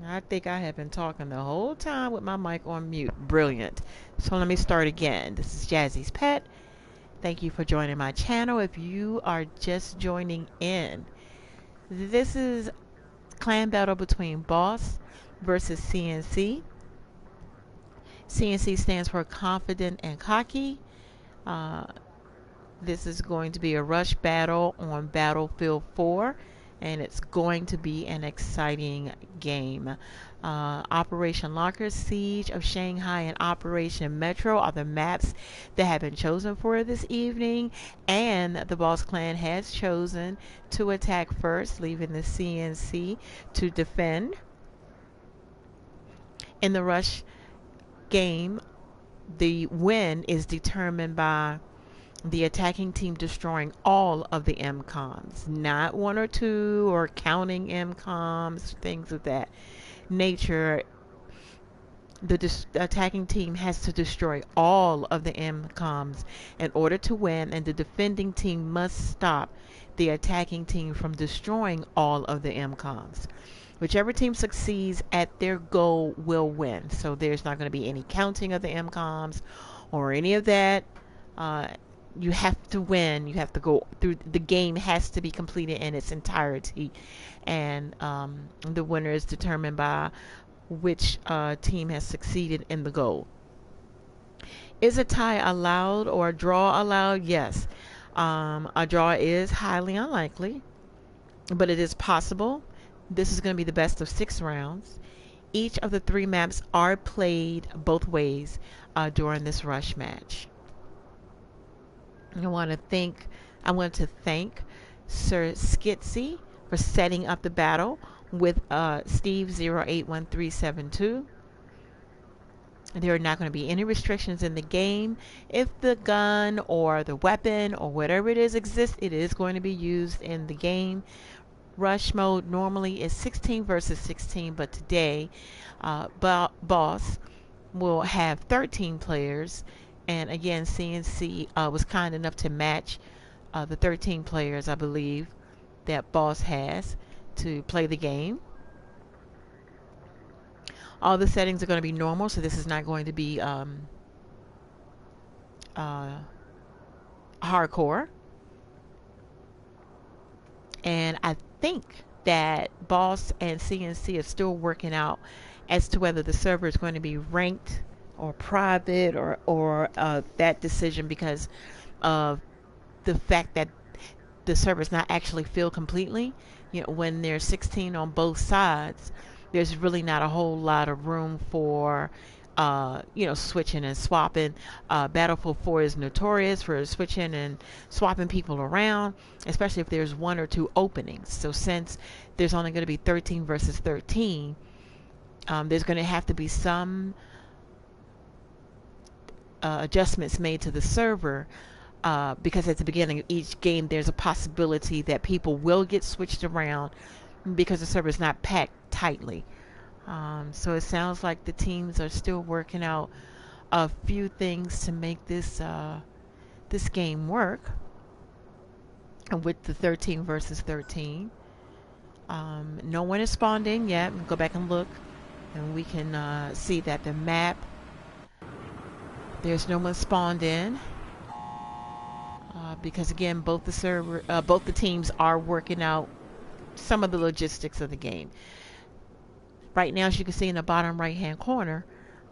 I think I have been talking the whole time with my mic on mute. Brilliant. So let me start again. This is Jazzyspet. Thank you for joining my channel. If you are just joining in, this is clan battle between Boss versus CNC. CNC stands for confident and cocky. Uh, this is going to be a rush battle on Battlefield 4, and it's going to be an exciting game. Operation Locker, Siege of Shanghai, and Operation Metro are the maps that have been chosen for this evening, and the Boss Clan has chosen to attack first, leaving the CNC to defend. In the rush game, the win is determined by the attacking team destroying all of the MCOMs, not one or two or counting MCOMs, things of that nature. The attacking team has to destroy all of the MCOMs in order to win, and the defending team must stop the attacking team from destroying all of the MCOMs. Whichever team succeeds at their goal will win. So there's not going to be any counting of the MCOMs or any of that. You have to win. You have to go through. The game has to be completed in its entirety, and the winner is determined by which team has succeeded in the goal. Is a tie allowed or a draw allowed? Yes. A draw is highly unlikely, but it is possible. This is going to be the best of 6 rounds. Each of the 3 maps are played both ways during this rush match. I want to thank Sir Skitsy for setting up the battle with Steve 081372. There are not going to be any restrictions in the game. If the gun or the weapon or whatever it is exists, it is going to be used in the game. Rush mode normally is 16 versus 16, but today Boss will have 13 players. And again, CNC was kind enough to match the 13 players, I believe, that Boss has to play the game. All the settings are going to be normal, so this is not going to be hardcore. And I think that Boss and CNC are still working out as to whether the server is going to be ranked or private or that decision, because of the fact that the server is not actually filled completely. You know, when there's 16 on both sides, there's really not a whole lot of room for switching and swapping. Battlefield 4 is notorious for switching and swapping people around, especially if there's 1 or 2 openings. So since there's only going to be 13 versus 13, there's going to have to be some adjustments made to the server, because at the beginning of each game there's a possibility that people will get switched around because the server is not packed tightly. So it sounds like the teams are still working out a few things to make this this game work with the 13 versus 13. No one is spawned in yet. We'll go back and look, and we can see that the map, there's no one spawned in, because again, both the teams are working out some of the logistics of the game. Right now, as you can see in the bottom right hand corner,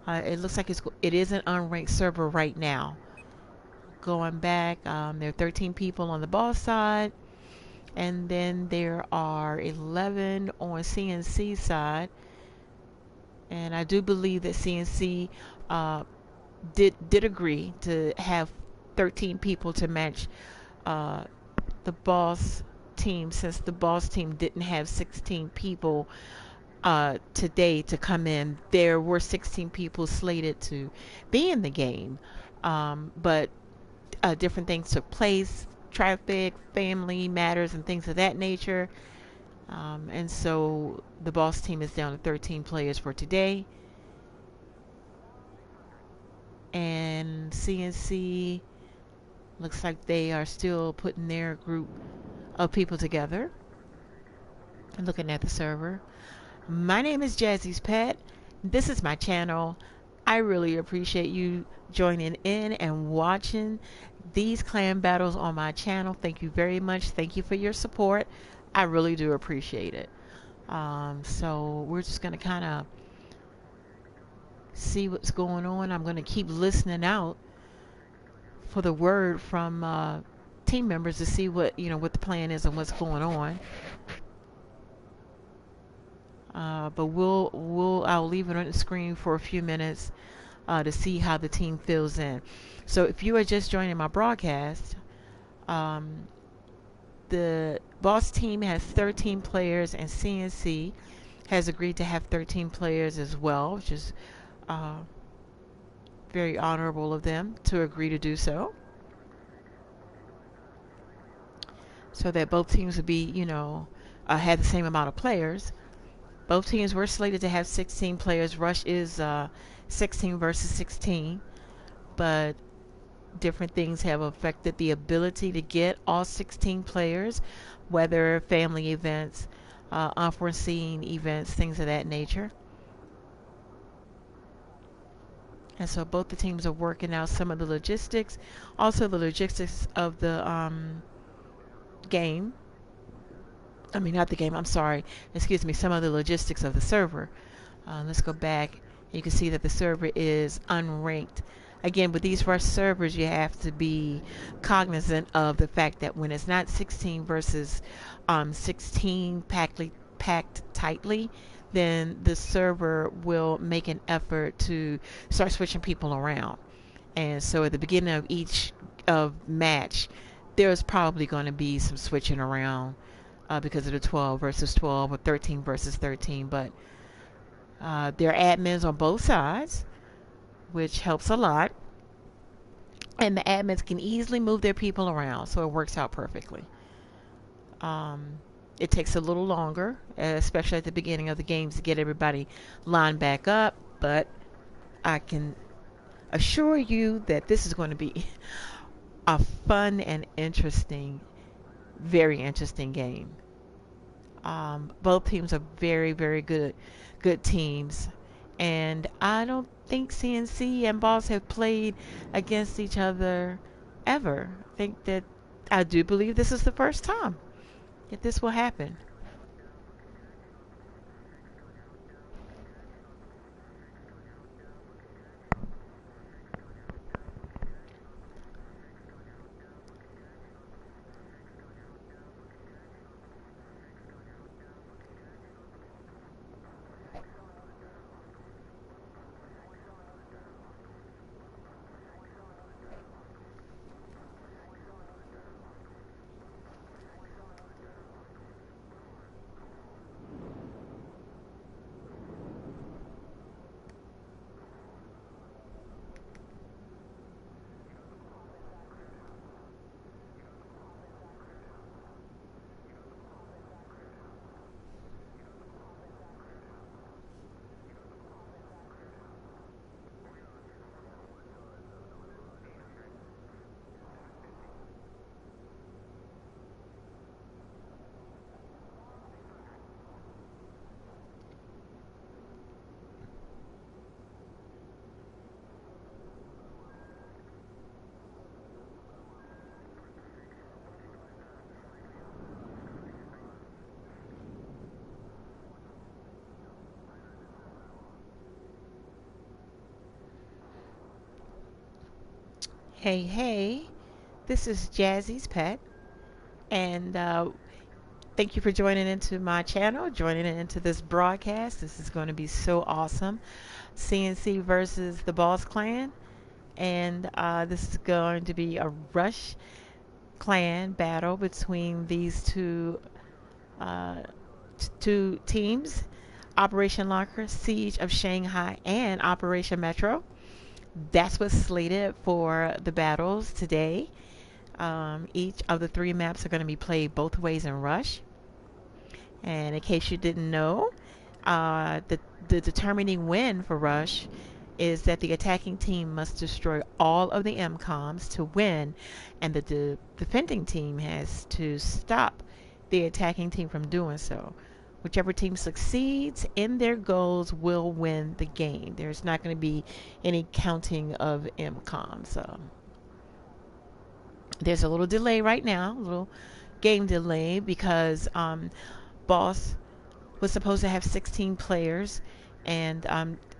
it looks like it is an unranked server right now. Going back, there are 13 people on the Boss side, and then there are 11 on CNC side. And I do believe that CNC did agree to have 13 people to match the Boss team, since the Boss team didn't have 16 people today to come in. There were 16 people slated to be in the game, but different things took place, traffic, family matters, and things of that nature. And so the Boss team is down to 13 players for today. And CNC looks like they are still putting their group of people together and looking at the server. My name is Jazzyspet. This is my channel. I really appreciate you joining in and watching these clan battles on my channel. Thank you very much. Thank you for your support. I really do appreciate it. So we're just going to kind of see what's going on. I'm going to keep listening out for the word from team members to see what what the plan is and what's going on. But I'll leave it on the screen for a few minutes to see how the team fills in. So if you are just joining my broadcast, um, the boss team has 13 players, and CNC has agreed to have 13 players as well, which is uh, very honorable of them to agree to do so. So that both teams would be, have the same amount of players. Both teams were slated to have 16 players. Rush is 16 versus 16, but different things have affected the ability to get all 16 players, whether family events, unforeseen events, things of that nature. And so both the teams are working out some of the logistics, also the logistics of the game. I mean, not the game, I'm sorry. Excuse me, some of the logistics of the server. Let's go back. You can see that the server is unranked. Again, with these rush servers, you have to be cognizant of the fact that when it's not 16 versus 16 packed tightly, then the server will make an effort to start switching people around. And so at the beginning of each match, there's probably going to be some switching around because of the 12 versus 12 or 13 versus 13. But there are admins on both sides, which helps a lot. And the admins can easily move their people around, so it works out perfectly. It takes a little longer, especially at the beginning of the games, to get everybody lined back up. But I can assure you that this is going to be a fun and interesting, very interesting game. Both teams are very, very good teams, and I don't think CNC and Boss have played against each other ever. I do believe this is the first time that this will happen. Hey, hey, this is Jazzyspet, and thank you for joining into my channel, joining into this broadcast. This is going to be so awesome. CNC versus the Boss Clan, and this is going to be a Rush Clan battle between these uh, two teams, Operation Locker, Siege of Shanghai, and Operation Metro. That's what's slated for the battles today. Each of the three maps are going to be played both ways in Rush. And in case you didn't know, the determining win for Rush is that the attacking team must destroy all of the MCOMs to win, and the defending team has to stop the attacking team from doing so. Whichever team succeeds in their goals will win the game. There's not going to be any counting of MCOM. So there's a little delay right now, a little game delay, because Boss was supposed to have 16 players, and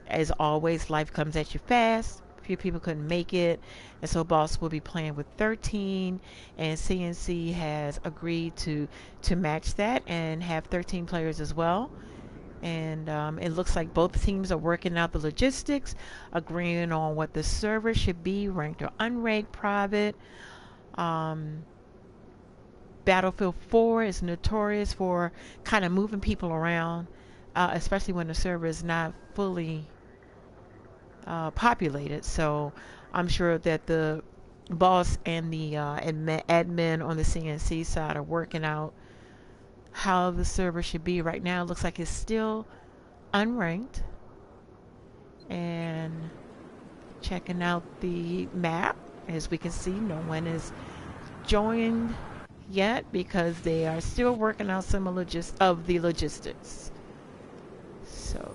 as always, life comes at you fast. A few people couldn't make it, and so Boss will be playing with 13, and CNC has agreed to match that and have 13 players as well. And it looks like both teams are working out the logistics, agreeing on what the server should be, ranked or unranked, private. Battlefield 4 is notorious for kind of moving people around, especially when the server is not fully populated. So I'm sure that the boss and the admin on the CNC side are working out how the server should be. Right now it looks like it's still unranked. And checking out the map, as we can see, no one is joined yet because they are still working out some of the logistics. So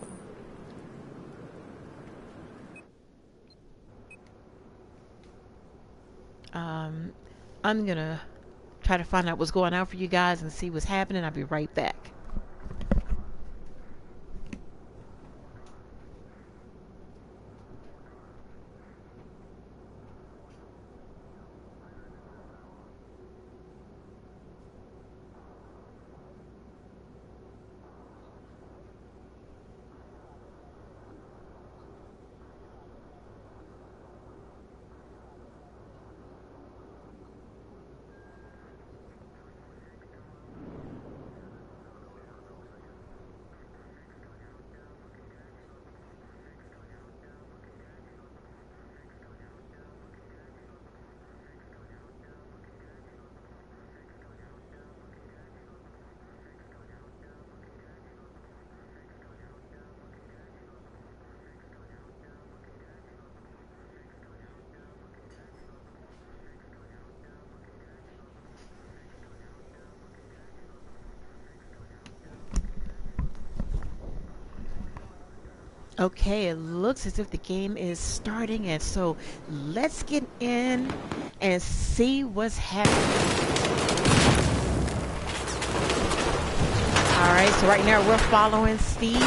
I'm gonna try to find out what's going on for you guys and see what's happening. I'll be right back. Okay, it looks as if the game is starting, and so let's get in and see what's happening. All right, so right now we're following Steve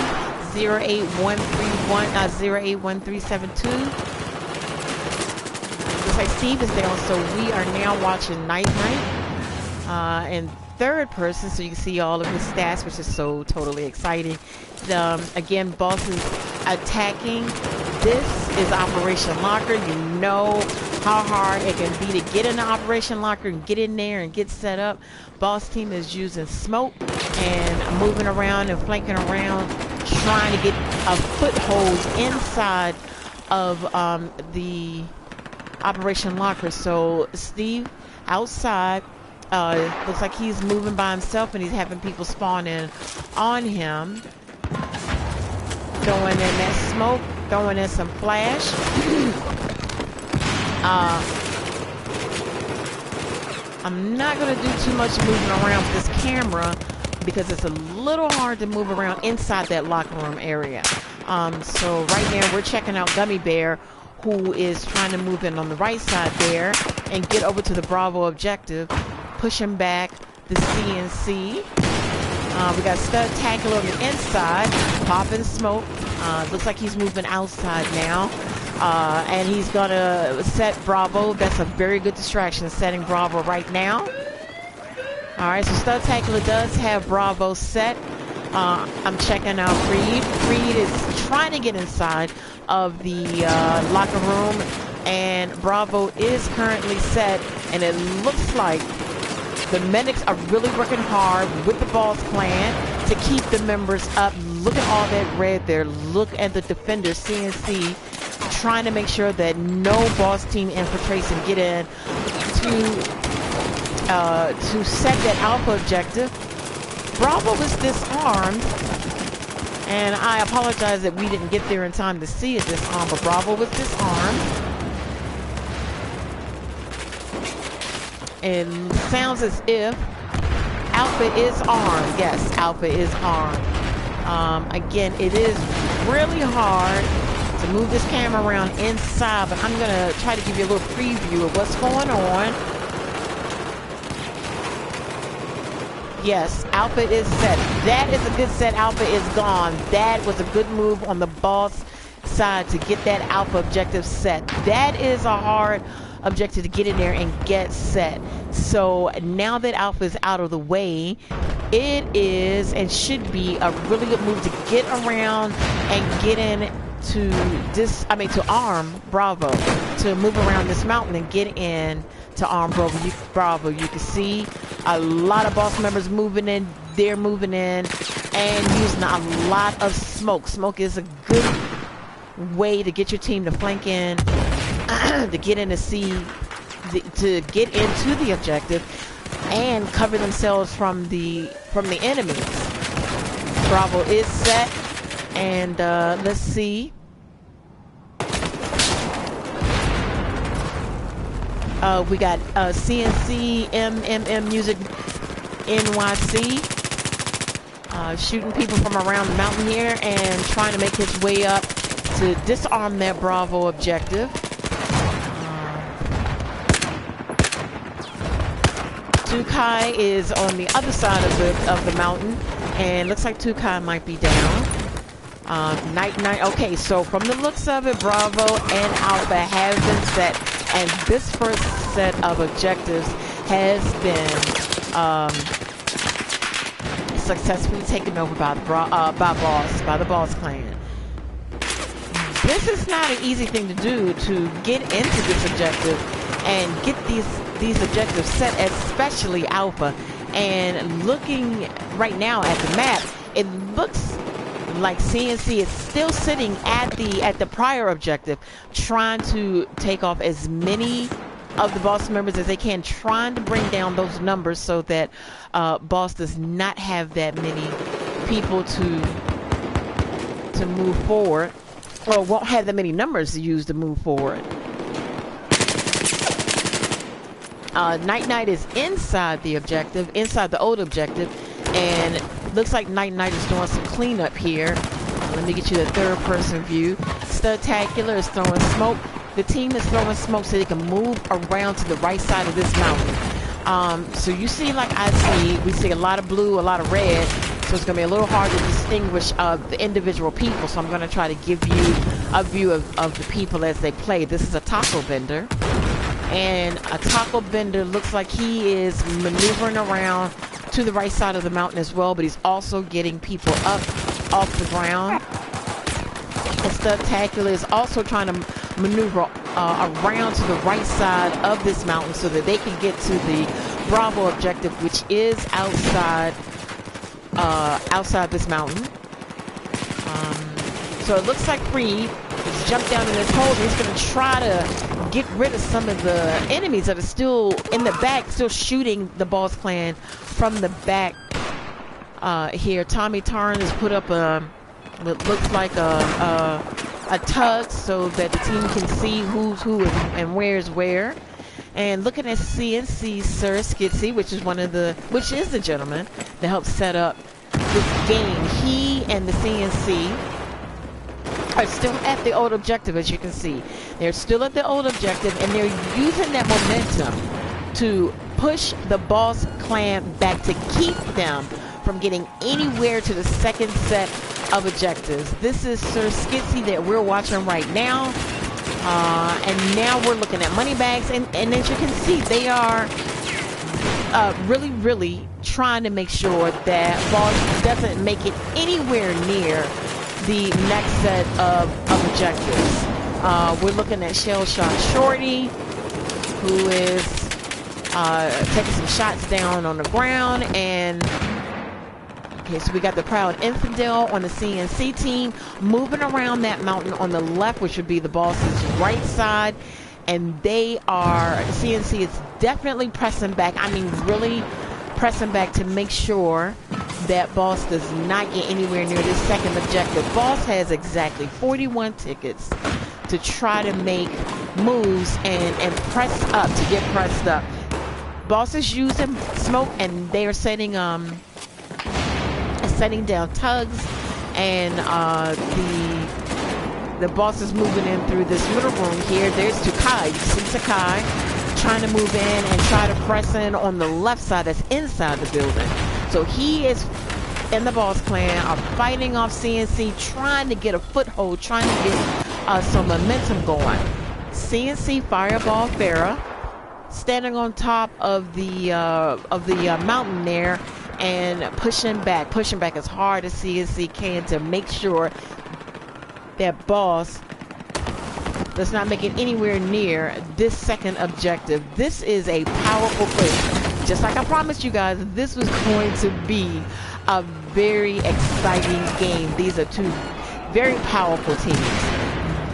08131 081372. Looks like Steve is down, so we are now watching Night in third person, so you can see all of his stats, which is so totally exciting. Again, Boss is attacking. This is Operation Locker. You know how hard it can be to get in the Operation Locker and get in there and get set up. Boss team is using smoke and moving around and flanking around, trying to get a foothold inside of the Operation Locker. So Steve outside, looks like he's moving by himself, and he's having people spawn in on him. Throwing in that smoke, throwing in some flash. I'm not going to do too much moving around with this camera because it's a little hard to move around inside that locker room area. So right now we're checking out Gummy Bear, who is trying to move in on the right side there and get over to the Bravo objective, pushing back the CNC. We got Stud Tackle on the inside, popping smoke. Looks like he's moving outside now. And he's gonna set Bravo. That's a very good distraction, setting Bravo right now. Alright, so Stud Tackler does have Bravo set. I'm checking out Creed. Creed is trying to get inside of the locker room, and Bravo is currently set, and it looks like the medics are really working hard with the Boss clan to keep the members up. Look at all that red there. Look at the defenders, CNC, trying to make sure that no Boss team infiltrates and get in to set that Alpha objective. Bravo was disarmed, and I apologize that we didn't get there in time to see it disarmed, but Bravo was disarmed. It sounds as if Alpha is armed. Yes, Alpha is armed. Again, it is really hard to move this camera around inside, but I'm gonna try to give you a little preview of what's going on. Yes, Alpha is set. That is a good set. Alpha is gone. That was a good move on the boss side to get that Alpha objective set. That is a hard objective to get in there and get set. So now that Alpha is out of the way, it is and should be a really good move to get around and get in to this, to arm Bravo, to move around this mountain and get in to arm Bravo. You can see a lot of boss members moving in. They're moving in and using a lot of smoke. Smoke is a good way to get your team to flank in, to get in to see, to get into the objective and cover themselves from the enemies. Bravo is set, and let's see. We got CNC MMM Music NYC shooting people from around the mountain here and trying to make his way up to disarm that Bravo objective. Tukai is on the other side of the mountain, and looks like Tukai might be down. Night. Okay, so from the looks of it, Bravo and Alpha have been set, and this first set of objectives has been successfully taken over by the Boss clan. This is not an easy thing to do, to get into this objective and get these objectives set, especially Alpha. And looking right now at the map, it looks like CNC is still sitting at the prior objective, trying to take off as many of the boss members as they can, trying to bring down those numbers so that boss does not have that many people to move forward, or won't have that many numbers to use to move forward. Night is inside the objective, inside the old objective, and looks like Night is doing some cleanup here. Let me get you the third person view. Studtacular is throwing smoke. The team is throwing smoke so they can move around to the right side of this mountain. So you see, like we see a lot of blue, a lot of red, so it's going to be a little hard to distinguish the individual people. So I'm going to try to give you a view of the people as they play. This is a taco vendor, and a taco vendor looks like he is maneuvering around to the right side of the mountain as well, but he's also getting people up off the ground. And Studtacular is also trying to maneuver around to the right side of this mountain so that they can get to the Bravo objective, which is outside this mountain. So it looks like Creed has jumped down in this hole, and he's going to try to get rid of some of the enemies that are still in the back, still shooting the Boss Clan from the back. Here, Tommy Tarn has put up what looks like a tug so that the team can see who's who and where's where. And looking at CNC Sir Skitsy, which is the gentleman that helped set up this game. He and the CNC are still at the old objective, as you can see. They're still at the old objective, and they're using that momentum to push the Boss Clan back to keep them from getting anywhere to the second set of objectives. This is Sir Skitsy that we're watching right now. And now we're looking at money bags, and as you can see, they are really trying to make sure that Boss doesn't make it anywhere near the next set of objectives. We're looking at Shell Shot Shorty, who is taking some shots down on the ground. And okay, so we got the Proud Infidel on the CNC team moving around that mountain on the left, which would be the boss's right side. And CNC is definitely pressing back. I mean, really pressing back to make sure that Boss does not get anywhere near this second objective. Boss has exactly 41 tickets to try to make moves and press up, to get pressed up. Boss is using smoke, and they are setting down tugs, and the boss is moving in through this little room here. There's Takai. You see Takai trying to move in and try to press in on the left side that's inside the building. So he is and the Boss Clan are fighting off CNC, trying to get a foothold, trying to get some momentum going. CNC Fireball Farah standing on top of the mountain there and pushing back as hard as CNC can to make sure that Boss does not make it anywhere near this second objective. This is a powerful push. Just like I promised you guys, this was going to be a very exciting game. These are two very powerful teams.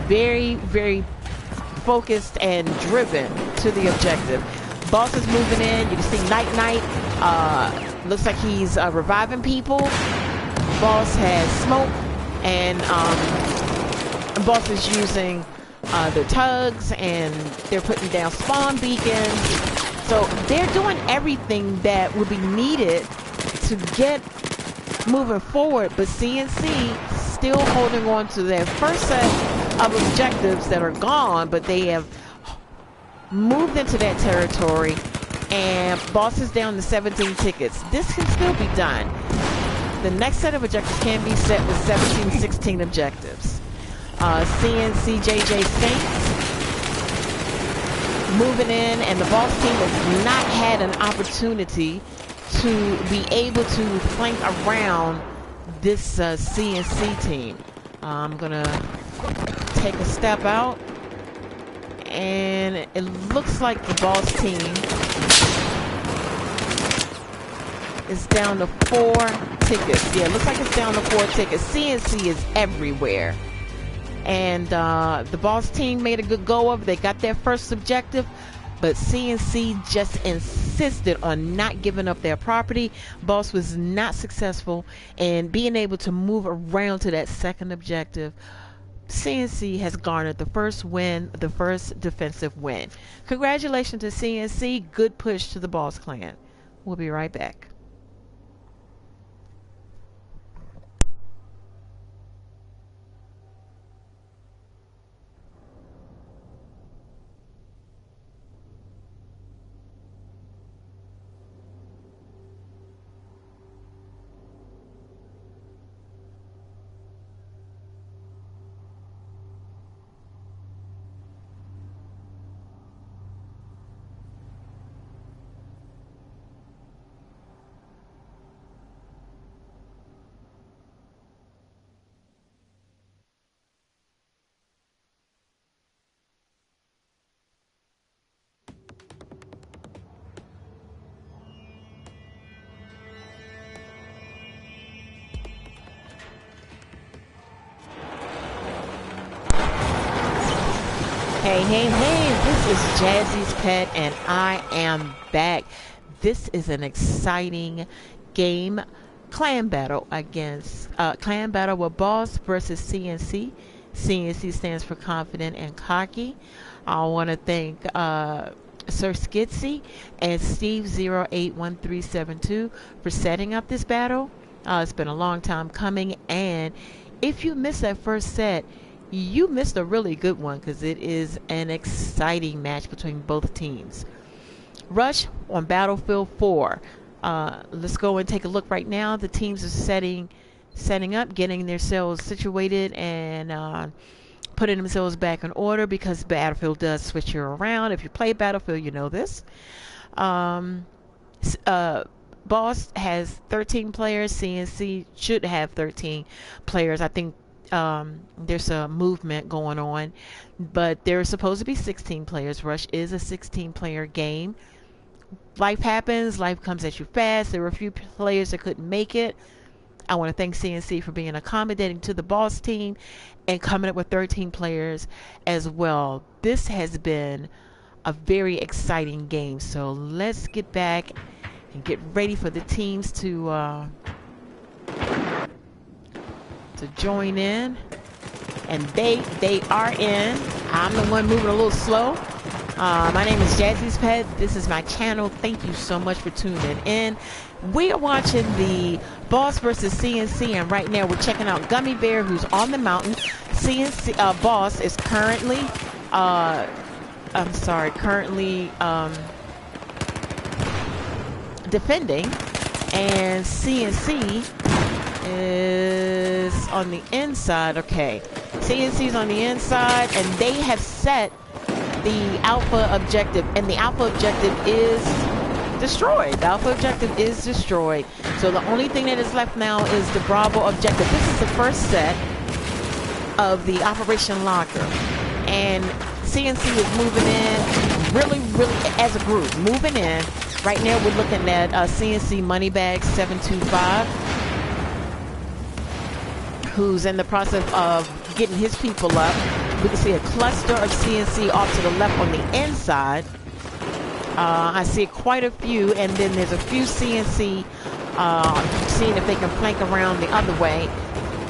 Very, very focused and driven to the objective. Boss is moving in. You can see Night. Looks like he's reviving people. Boss has smoke, and Boss is using their tugs, and they're putting down spawn beacons. So they're doing everything that would be needed to get moving forward, but CNC still holding on to their first set of objectives that are gone, but they have moved into that territory, and Boss is down to 17 tickets. This can still be done. The next set of objectives can be set with 16 objectives. CNC JJ Saints moving in, and the Boss team has not had an opportunity to be able to flank around this CNC team. I'm gonna take a step out, and it looks like the Boss team is down to 4 tickets. Yeah, it looks like it's down to 4 tickets. CNC is everywhere. And the Boss team made a good go of it. They got their first objective, but CNC just insisted on not giving up their property. Boss was not successful in being able to move around to that second objective. CNC has garnered the first win, the first defensive win. Congratulations to CNC. Good push to the Boss Clan. We'll be right back. Hey, this is Jazzyspet, and I am back. This is an exciting game. Clan battle with Boss versus CNC. CNC stands for confident and cocky. I want to thank Sir Skitsy and Steve081372 for setting up this battle. It's been a long time coming, and if you missed that first set, you missed a really good one, because it is an exciting match between both teams. Rush on Battlefield 4. Let's go and take a look right now. The teams are setting up, getting themselves situated, and putting themselves back in order, because Battlefield does switch you around. If you play Battlefield, you know this. Boss has 13 players. CNC should have 13 players. I think there's a movement going on, but there's supposed to be 16 players. Rush is a 16-player game. Life happens. Life comes at you fast. There were a few players that couldn't make it. I want to thank CNC for being accommodating to the Boss team and coming up with 13 players as well. This has been a very exciting game. So let's get back and get ready for the teams to join in. And they are in. I'm the one moving a little slow. My name is Jazzyspet. This is my channel. Thank you so much for tuning in. We are watching the Boss versus CNC, and right now we're checking out Gummy Bear, who's on the mountain. CNC Boss is currently, defending, and CNC is on the inside. Okay, CNC is on the inside, and they have set the alpha objective, and the alpha objective is destroyed. The alpha objective is destroyed. So the only thing that is left now is the Bravo objective. This is the first set of the Operation Locker, and CNC is moving in really as a group, moving in. Right now we're looking at CNC Moneybag 725, who's in the process of getting his people up. We can see a cluster of CNC off to the left on the inside. I see quite a few, and then there's a few CNC seeing if they can flank around the other way.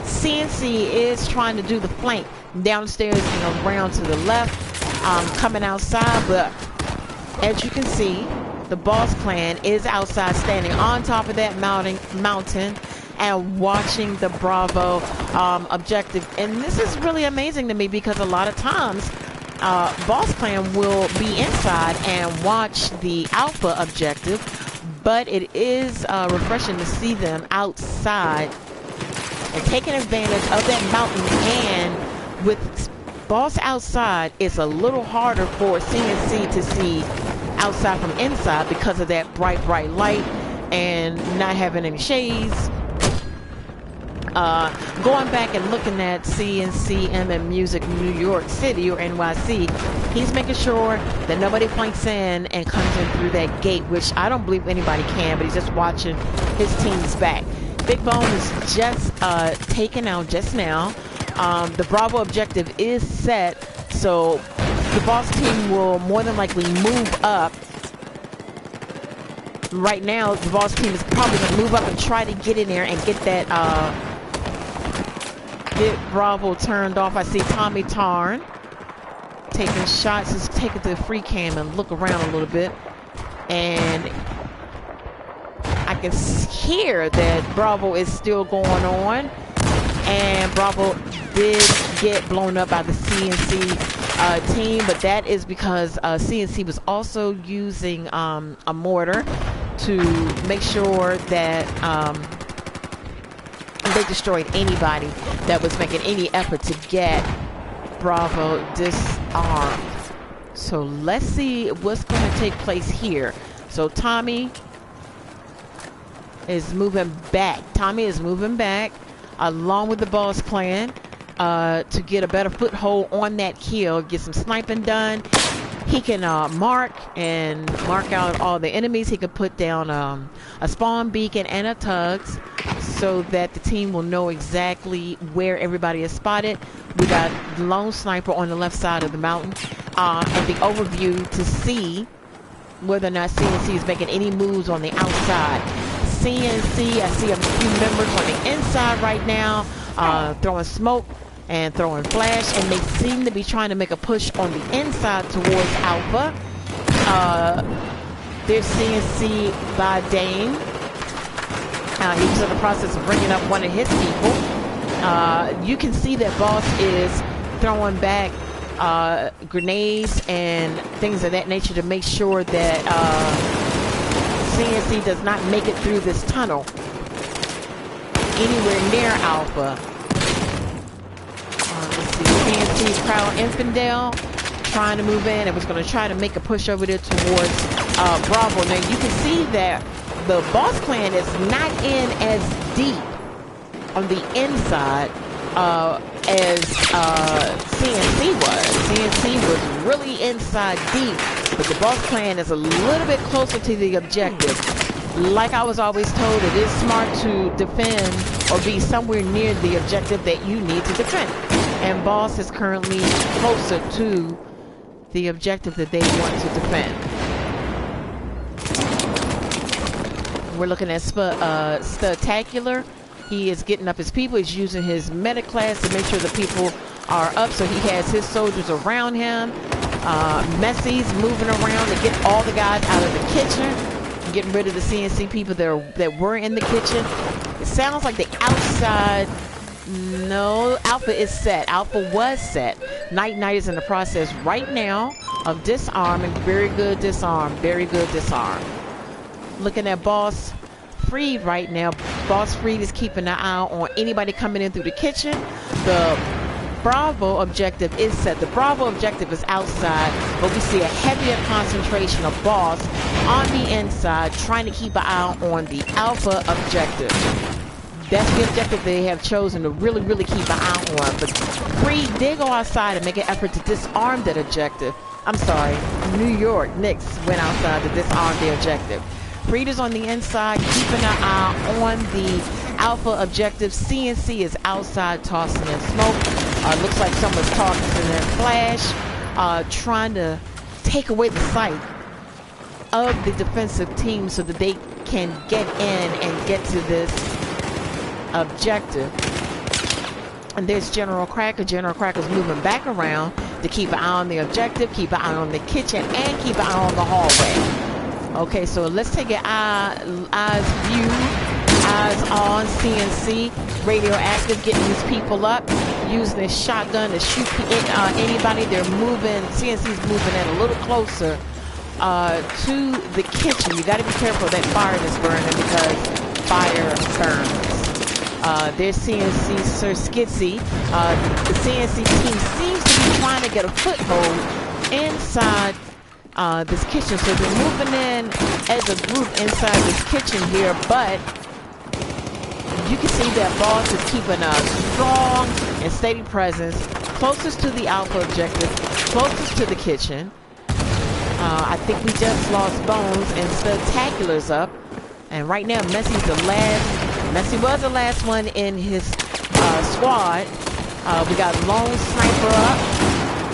CNC is trying to do the flank downstairs and around to the left, coming outside, but as you can see, the Boss Clan is outside, standing on top of that mountain and watching the Bravo objective. And this is really amazing to me, because a lot of times Boss Clan will be inside and watch the Alpha objective, but it is refreshing to see them outside and taking advantage of that mountain. And with Boss outside, it's a little harder for CNC to see outside from inside because of that bright light and not having any shades. Going back and looking at CNCM and Music New York City, or NYC, he's making sure that nobody flanks in and comes in through that gate, which I don't believe anybody can, but he's just watching his team's back. Big Bone is just taken out just now. The Bravo objective is set, so the Boss team will more than likely move up. Right now, the Boss team is probably going to move up and try to get in there and get that get Bravo turned off. I see Tommy Tarn taking shots. Just take it to the free cam and look around a little bit, and I can hear that Bravo is still going on, and Bravo did get blown up by the CNC team, but that is because CNC was also using a mortar to make sure that they destroyed anybody that was making any effort to get Bravo disarmed. So let's see what's going to take place here. So Tommy is moving back. Tommy is moving back along with the Boss Clan to get a better foothold on that kill, get some sniping done. He can mark out all the enemies. He could put down a spawn beacon and a tugs, so that the team will know exactly where everybody is spotted. We got the lone sniper on the left side of the mountain, and the overview to see whether or not CNC is making any moves on the outside. CNC, I see a few members on the inside right now, throwing smoke and throwing flash, and they seem to be trying to make a push on the inside towards Alpha. There's CNC by Dane. He was in the process of bringing up one of his people. You can see that Boss is throwing back grenades and things of that nature to make sure that CNC does not make it through this tunnel anywhere near Alpha. Let's see, CNC Proud Infidel trying to move in and was going to try to make a push over there towards Bravo. Now you can see that the Boss Clan is not in as deep on the inside as CNC was. CNC was really inside deep, but the Boss Clan is a little bit closer to the objective. Like I was always told, it is smart to defend or be somewhere near the objective that you need to defend. And Boss is currently closer to the objective that they want to defend. We're looking at Spectacular. He is getting up his people. He's using his medic class to make sure the people are up, so he has his soldiers around him. Messi's moving around to get all the guys out of the kitchen, getting rid of the CNC people that were in the kitchen. It sounds like the outside. No, Alpha is set. Alpha was set. Night is in the process right now of disarming. Very good disarm. Very good disarm. Looking at Boss Freed right now. Boss Freed is keeping an eye on anybody coming in through the kitchen. The Bravo objective is set. The Bravo objective is outside, but we see a heavier concentration of Boss on the inside, trying to keep an eye on the Alpha objective. That's the objective they have chosen to really keep an eye on. But Freed did go outside and make an effort to disarm that objective. I'm sorry, New York Knicks went outside to disarm the objective. Freed is on the inside, keeping an eye on the Alpha objective. CNC is outside tossing in smoke. Looks like someone's tossing in flash, trying to take away the sight of the defensive team so that they can get in and get to this objective. And there's General Cracker. General Cracker's moving back around to keep an eye on the objective, keep an eye on the kitchen, and keep an eye on the hallway. Okay, so let's take an eyes on CNC. Radioactive, getting these people up, using this shotgun to shoot anybody. They're moving, CNC's moving in a little closer to the kitchen. You got to be careful of that fire that's burning, because fire burns. There's CNC Sir Skitsy. The CNC team seems to be trying to get a foothold inside this kitchen. So they're moving in as a group inside this kitchen here, but you can see that Boss is keeping a strong and steady presence closest to the Alpha objective, closest to the kitchen. I think we just lost Bones, and Spectacular's up. And right now, Messi was the last one in his squad. We got Lone Sniper up,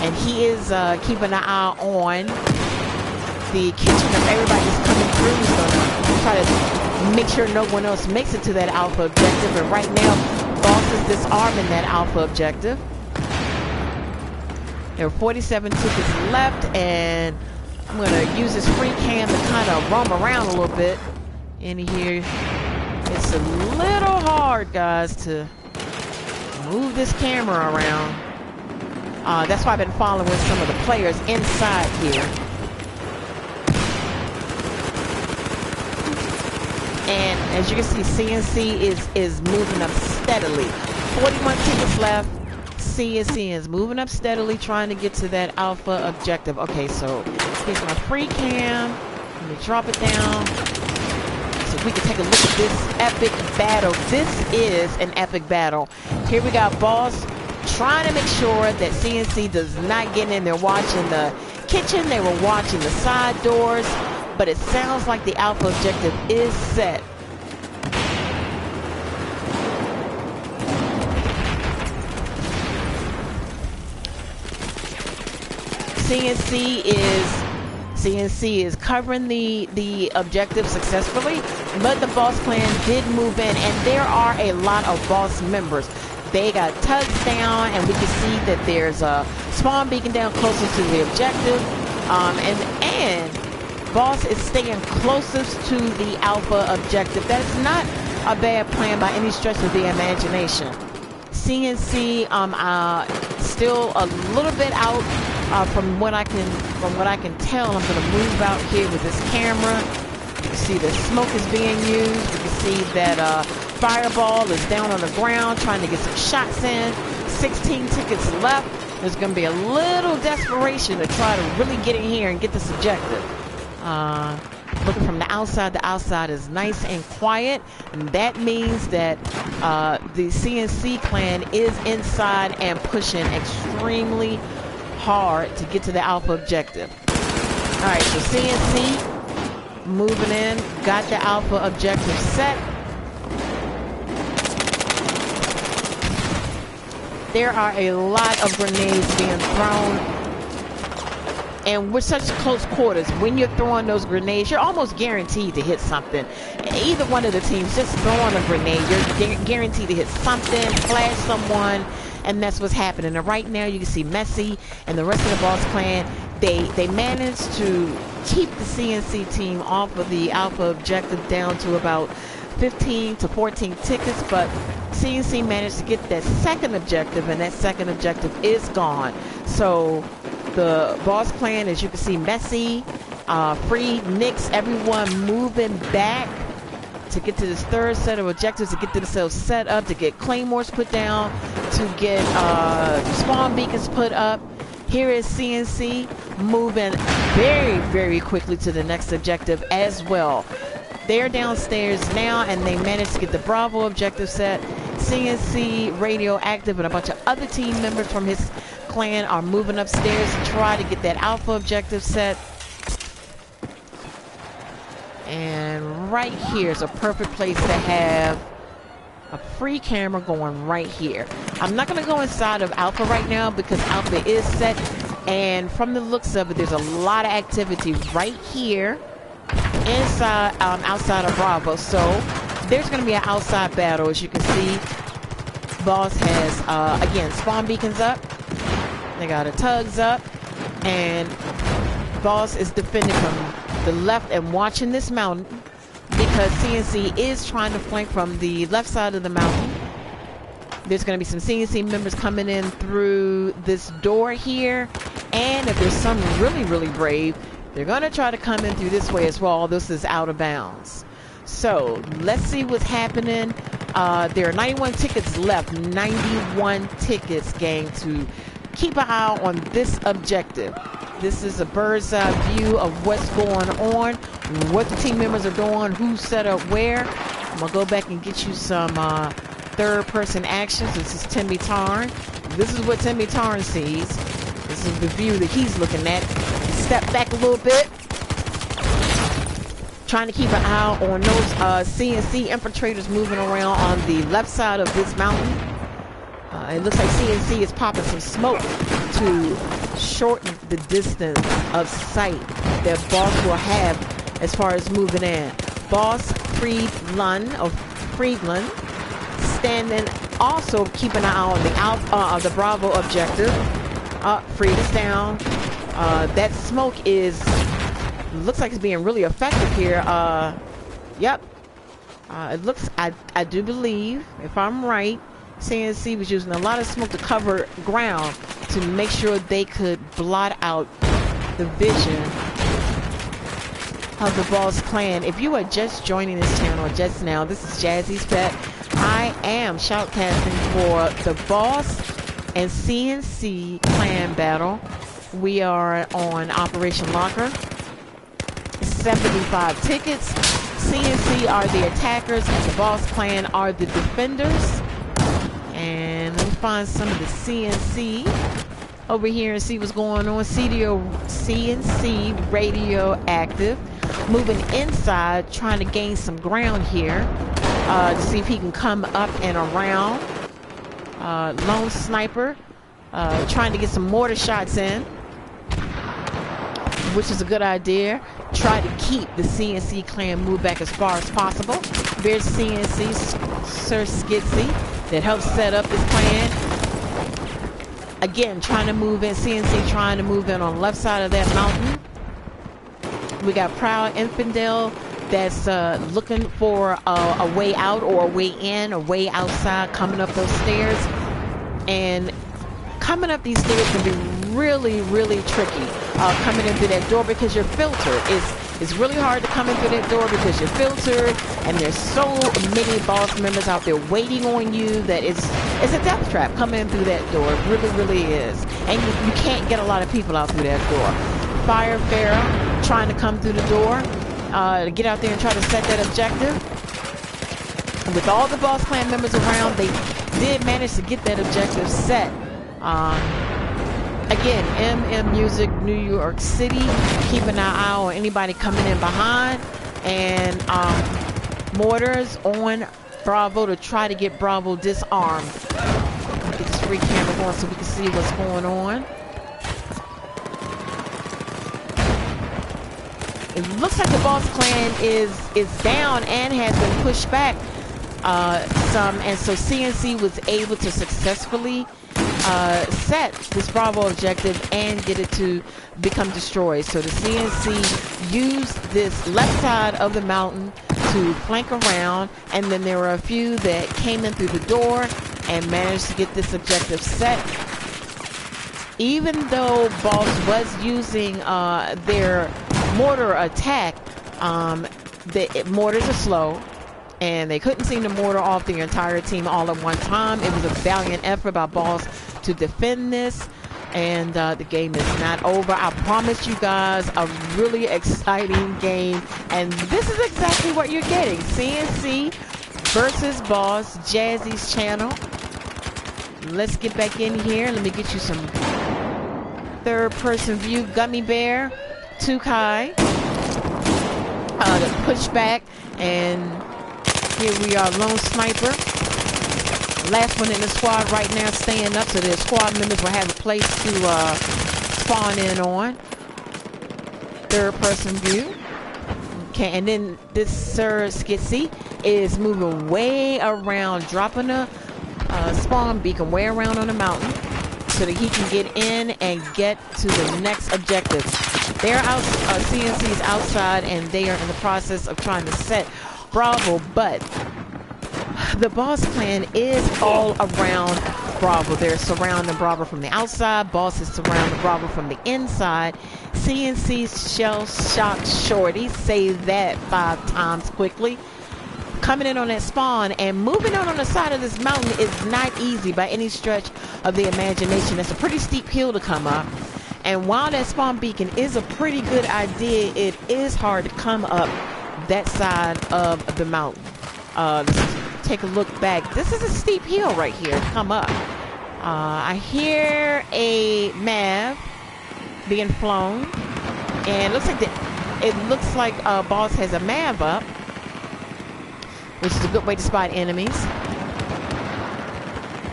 and he is keeping an eye on the kitchen if everybody's coming through. He's gonna try to make sure no one else makes it to that Alpha objective. And right now, Boss is disarming that Alpha objective. There are 47 tickets left, and I'm gonna use this free cam to kind of roam around a little bit in here. It's a little hard, guys, to move this camera around. That's why I've been following some of the players inside here. And as you can see, CNC is moving up steadily. 41 tickets left. CNC is moving up steadily, trying to get to that Alpha objective. Okay, so here's my free cam. Let me drop it down so we can take a look at this epic battle. This is an epic battle. Here we got Boss trying to make sure that CNC does not get in there watching the kitchen. They were watching the side doors, but it sounds like the Alpha objective is set. CNC is covering the objective successfully, but the Boss clan did move in, and there are a lot of Boss members. They got tugs down, and we can see that there's a spawn beacon down closest to the objective, and Boss is staying closest to the Alpha objective. That's not a bad plan by any stretch of the imagination. CNC still a little bit out. From what I can tell. I'm going to move out here with this camera. You can see the smoke is being used. You can see that Fireball is down on the ground trying to get some shots in. 16 tickets left. There's going to be a little desperation to try to really get in here and get this objective. Looking from the outside is nice and quiet, and that means that the CNC clan is inside and pushing extremely hard to get to the Alpha objective. Alright, so CNC moving in, got the Alpha objective set. There are a lot of grenades being thrown, and with such close quarters, when you're throwing those grenades, you're almost guaranteed to hit something. Either one of the teams, just throwing a grenade, you're guaranteed to hit something, flash someone, and that's what's happening. And right now you can see Messi and the rest of the Boss clan they managed to keep the CNC team off of the Alpha objective down to about 15 to 14 tickets, but CNC managed to get that second objective, and that second objective is gone. So the boss clan, as you can see, Messy, Free, Nix, everyone moving back to get to this third set of objectives, to get themselves set up, to get claymores put down, to get spawn beacons put up. Here is CNC moving very, very quickly to the next objective as well. They're downstairs now, and they managed to get the Bravo objective set. CNC, Radioactive, and a bunch of other team members from his clan are moving upstairs to try to get that Alpha objective set. And right here is a perfect place to have a free camera going right here. I'm not going to go inside of Alpha right now because Alpha is set, and from the looks of it, there's a lot of activity right here inside, outside of Bravo. So there's going to be an outside battle. As you can see, boss has again spawn beacons up, they got a tugs up, and boss is defending from the left and watching this mountain because CNC is trying to flank from the left side of the mountain. There's going to be some CNC members coming in through this door here, and if there's some really brave, they're going to try to come in through this way as well. This is out of bounds. So let's see what's happening. There are 91 tickets left. 91 tickets, gang, to keep an eye on this objective. This is a bird's eye view of what's going on, what the team members are doing, who's set up where. I'm going to go back and get you some third-person actions. This is Timmy Tarn. This is what Timmy Tarn sees. This is the view that he's looking at. Step back a little bit. Trying to keep an eye on those CNC infiltrators moving around on the left side of this mountain. It looks like CNC is popping some smoke to shorten the distance of sight that boss will have as far as moving in. Boss Friedland standing, also keep an eye on the Alpha, the Bravo objective. Freed is down. That smoke looks like it's being really effective here. Yep. It looks, I do believe, if I'm right, CNC was using a lot of smoke to cover ground to make sure they could blot out the vision of the boss clan. If you are just joining this channel just now, this is Jazzyspet. I am shoutcasting for the boss and CNC clan battle. We are on Operation Locker. 75 tickets. CNC are the attackers and the boss clan are the defenders. And let me find some of the CNC over here and see what's going on. CNC Radioactive moving inside, trying to gain some ground here to see if he can come up and around. Lone Sniper trying to get some mortar shots in, which is a good idea. Try to keep the CNC clan move back as far as possible. There's CNC, Sir Skitsy, that helps set up this plan. Again, trying to move in, CNC trying to move in on the left side of that mountain. We got Proud Infidel that's looking for a way out or a way in, a way outside, coming up those stairs. And coming up these stairs can be really tricky. Coming in through that door because you're filtered. It's really hard to come in through that door because you're filtered, and there's so many boss members out there waiting on you that it's a death trap coming in through that door. It really is. And you can't get a lot of people out through that door. Fire Pharaoh trying to come through the door to get out there and try to set that objective. And with all the boss clan members around, they did manage to get that objective set. Again, MM Music, New York City, keeping an eye on anybody coming in behind, and mortars on Bravo to try to get Bravo disarmed. Get this free camera going so we can see what's going on. It looks like the boss clan is down and has been pushed back some, and so CNC was able to successfully set this Bravo objective and get it to become destroyed. So the CNC used this left side of the mountain to flank around, and then there were a few that came in through the door and managed to get this objective set. Even though Boss was using their mortar attack, the mortars are slow, and they couldn't seem to mortar off the entire team all at one time. It was a valiant effort by Boss to defend this, and the game is not over. I promise you guys a really exciting game, and this is exactly what you're getting. CNC versus Boss, Jazzy's channel. Let's get back in here. Let me get you some third-person view. Gummy Bear, Tukai, the pushback, and here we are, Lone Sniper. Last one in the squad right now, staying up, so their squad members will have a place to spawn in on. Third-person view. Okay, and then this Sir Skitsy is moving way around, dropping a spawn beacon way around on the mountain so that he can get in and get to the next objective. They're out, CNC's outside, and they are in the process of trying to set Bravo, but the Boss clan is all around Bravo. They're surrounding Bravo from the outside. Boss is surrounding Bravo from the inside. CNC's shell shock shorty, say that 5 times quickly, coming in on that spawn and moving on the side of this mountain is not easy by any stretch of the imagination. It's a pretty steep hill to come up, and while that spawn beacon is a pretty good idea, it is hard to come up that side of the mountain. Let's take a look back. This is a steep hill right here to come up. I hear a MAV being flown, and it looks like Boss has a MAV up, which is a good way to spot enemies.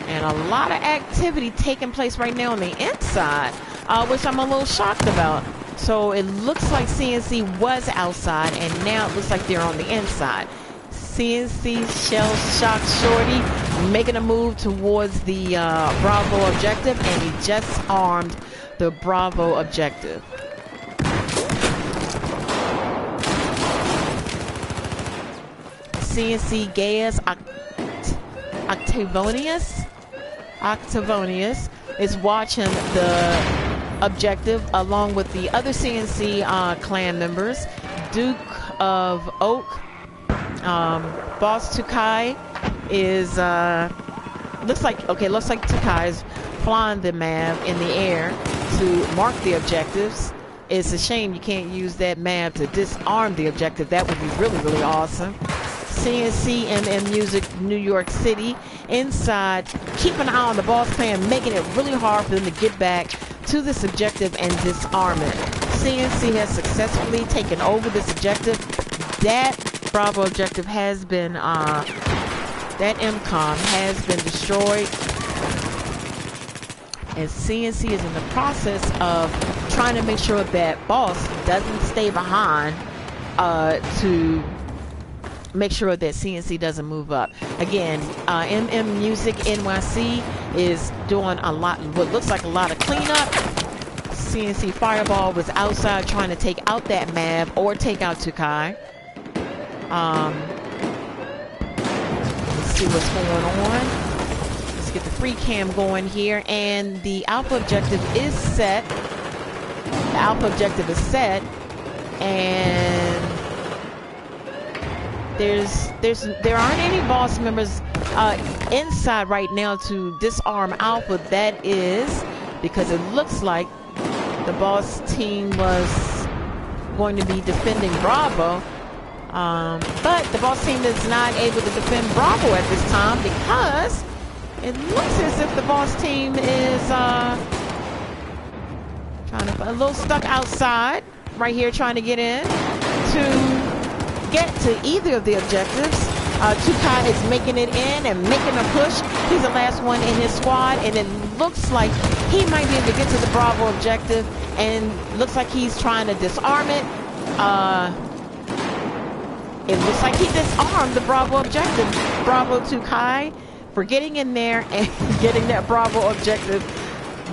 And a lot of activity taking place right now on the inside, which I'm a little shocked about. So it looks like CNC was outside, and now it looks like they're on the inside. CNC shell shock shorty making a move towards the Bravo objective, and he just armed the Bravo objective. CNC Gaius Octavonius is watching the objective along with the other CNC clan members. Duke of Oak, Boss Tukai is looks like Tukai is flying the MAV in the air to mark the objectives. It's a shame you can't use that MAV to disarm the objective. That would be really, really awesome. CNC and Music New York City inside, keep an eye on the Boss clan, making it really hard for them to get back to this objective and disarm it. CNC has successfully taken over this objective. That Bravo objective has been that MCOM has been destroyed, and CNC is in the process of trying to make sure that Boss doesn't stay behind to make sure that CNC doesn't move up. Again, MM Music NYC is doing a lot, what looks like a lot of cleanup. CNC Fireball was outside trying to take out that MAV or take out Tukai. Let's see what's going on. Let's get the free cam going here, and the Alpha objective is set. The Alpha objective is set, and there aren't any Boss members inside right now to disarm Alpha. That is because it looks like the Boss team was going to be defending Bravo, but the Boss team is not able to defend Bravo at this time because it looks as if the Boss team is a little stuck outside right here, trying to get in to get to either of the objectives. Tukai is making it in and making a push. He's the last one in his squad, and it looks like he might be able to get to the Bravo objective, and looks like he's trying to disarm it. It looks like he disarmed the Bravo objective. Bravo Tukai for getting in there and getting that Bravo objective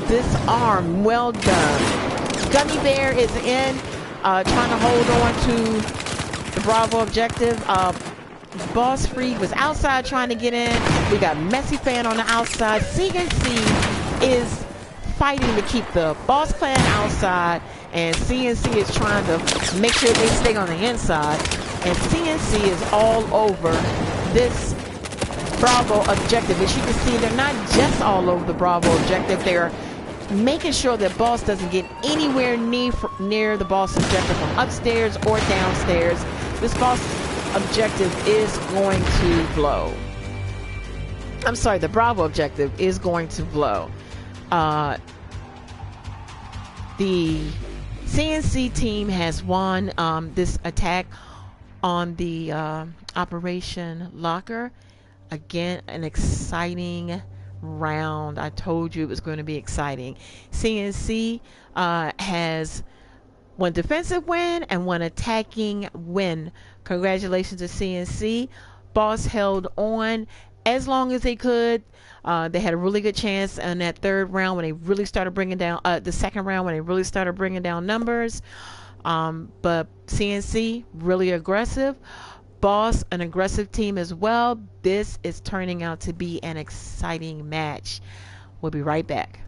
disarmed. Well done. Gummy Bear is in, trying to hold on to the Bravo objective. Boss Freak was outside trying to get in. We got Messy Fan on the outside. CNC is fighting to keep the Boss Clan outside, and CNC is trying to make sure they stay on the inside. And CNC is all over this Bravo objective. As you can see, they're not just all over the Bravo objective. They're making sure that Boss doesn't get anywhere near the Boss objective from upstairs or downstairs. This Boss objective is going to blow. I'm sorry, the Bravo objective is going to blow. The CNC team has won this attack on the Operation Locker. Again, an exciting round. I told you it was going to be exciting. CNC has one defensive win and one attacking win. Congratulations to CNC. Boss held on as long as they could. They had a really good chance in that third round when they really started bringing down, the second round when they really started bringing down numbers. But CNC, really aggressive. Boss, an aggressive team as well. This is turning out to be an exciting match. We'll be right back.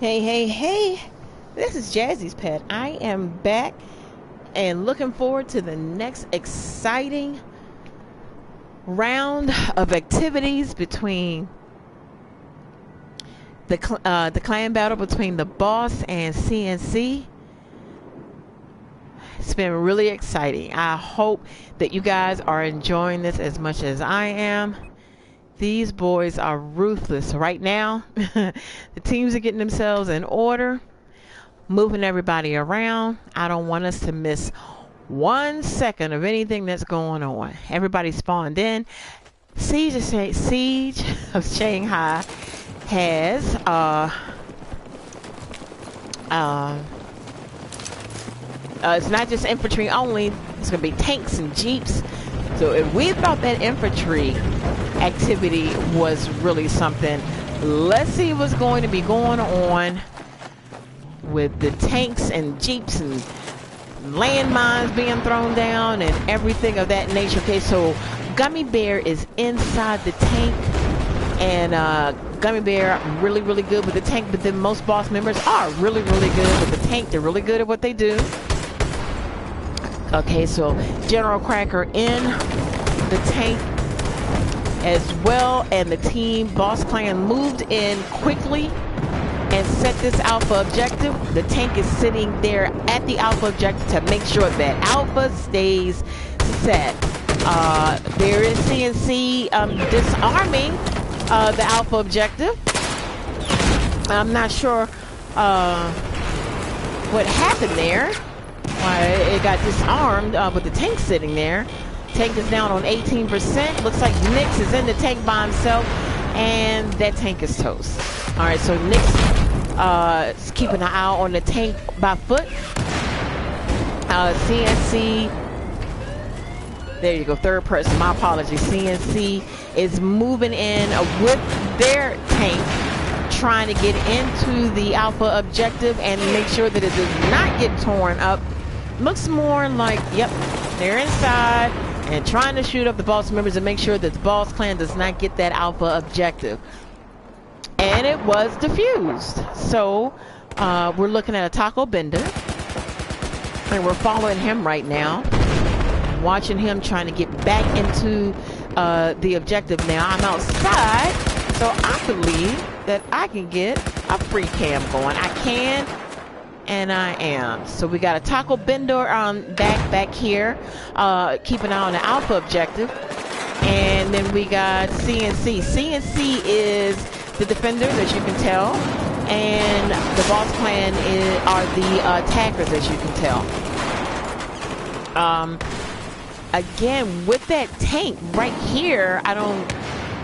Hey, this is Jazzyspet. I am back and looking forward to the next exciting round of activities between the clan battle between the Boss and CNC. It's been really exciting. I hope that you guys are enjoying this as much as I am. These boys are ruthless right now. The teams are getting themselves in order, moving everybody around. I don't want us to miss 1 second of anything that's going on. Everybody spawned in. Siege of Shanghai has it's not just infantry only. It's going to be tanks and jeeps. So if we thought that infantry activity was really something, let's see what's going to be going on with the tanks and jeeps and landmines being thrown down and everything of that nature. Okay, so Gummy Bear is inside the tank, and Gummy Bear really good with the tank, but then most Boss members are really good with the tank. They're really good at what they do. Okay, so General Cracker in the tank as well, and the team Boss Clan moved in quickly and set this Alpha objective. The tank is sitting there at the Alpha objective to make sure that Alpha stays set. There is CNC disarming the Alpha objective. I'm not sure what happened there. It got disarmed with the tank sitting there. Tank is down on 18%. Looks like Nix is in the tank by himself, and that tank is toast. All right, so Nix is keeping an eye on the tank by foot. CNC, there you go, third person, my apologies. CNC is moving in with their tank trying to get into the Alpha objective and make sure that it does not get torn up. Looks more like, yep, they're inside and trying to shoot up the boss members and make sure that the boss clan does not get that Alpha objective. And it was defused. So we're looking at a taco bender, and we're following him right now, watching him trying to get back into the objective. Now I'm outside, so I believe that I can get a free cam going. I can, and I am. So we got a taco bender back here, keep an eye on the Alpha objective. And then we got CNC. CNC is the defender, as you can tell, and the boss clan are the attackers, as you can tell. Again, with that tank right here, I don't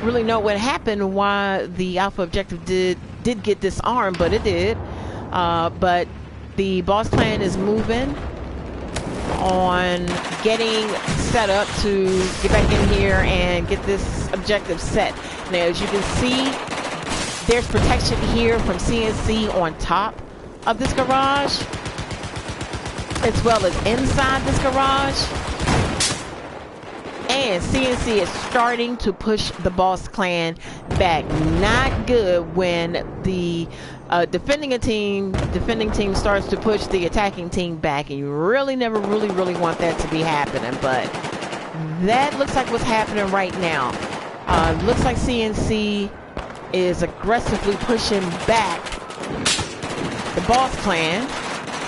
really know what happened, why the Alpha objective did get disarmed, but it did. But the boss clan is moving on, getting set up to get back in here and get this objective set. Now, as you can see, there's protection here from CNC on top of this garage, as well as inside this garage. And CNC is starting to push the boss clan back. Not good when the defending team starts to push the attacking team back, and you really never really want that to be happening. But that looks like what's happening right now. Looks like CNC is aggressively pushing back the boss clan,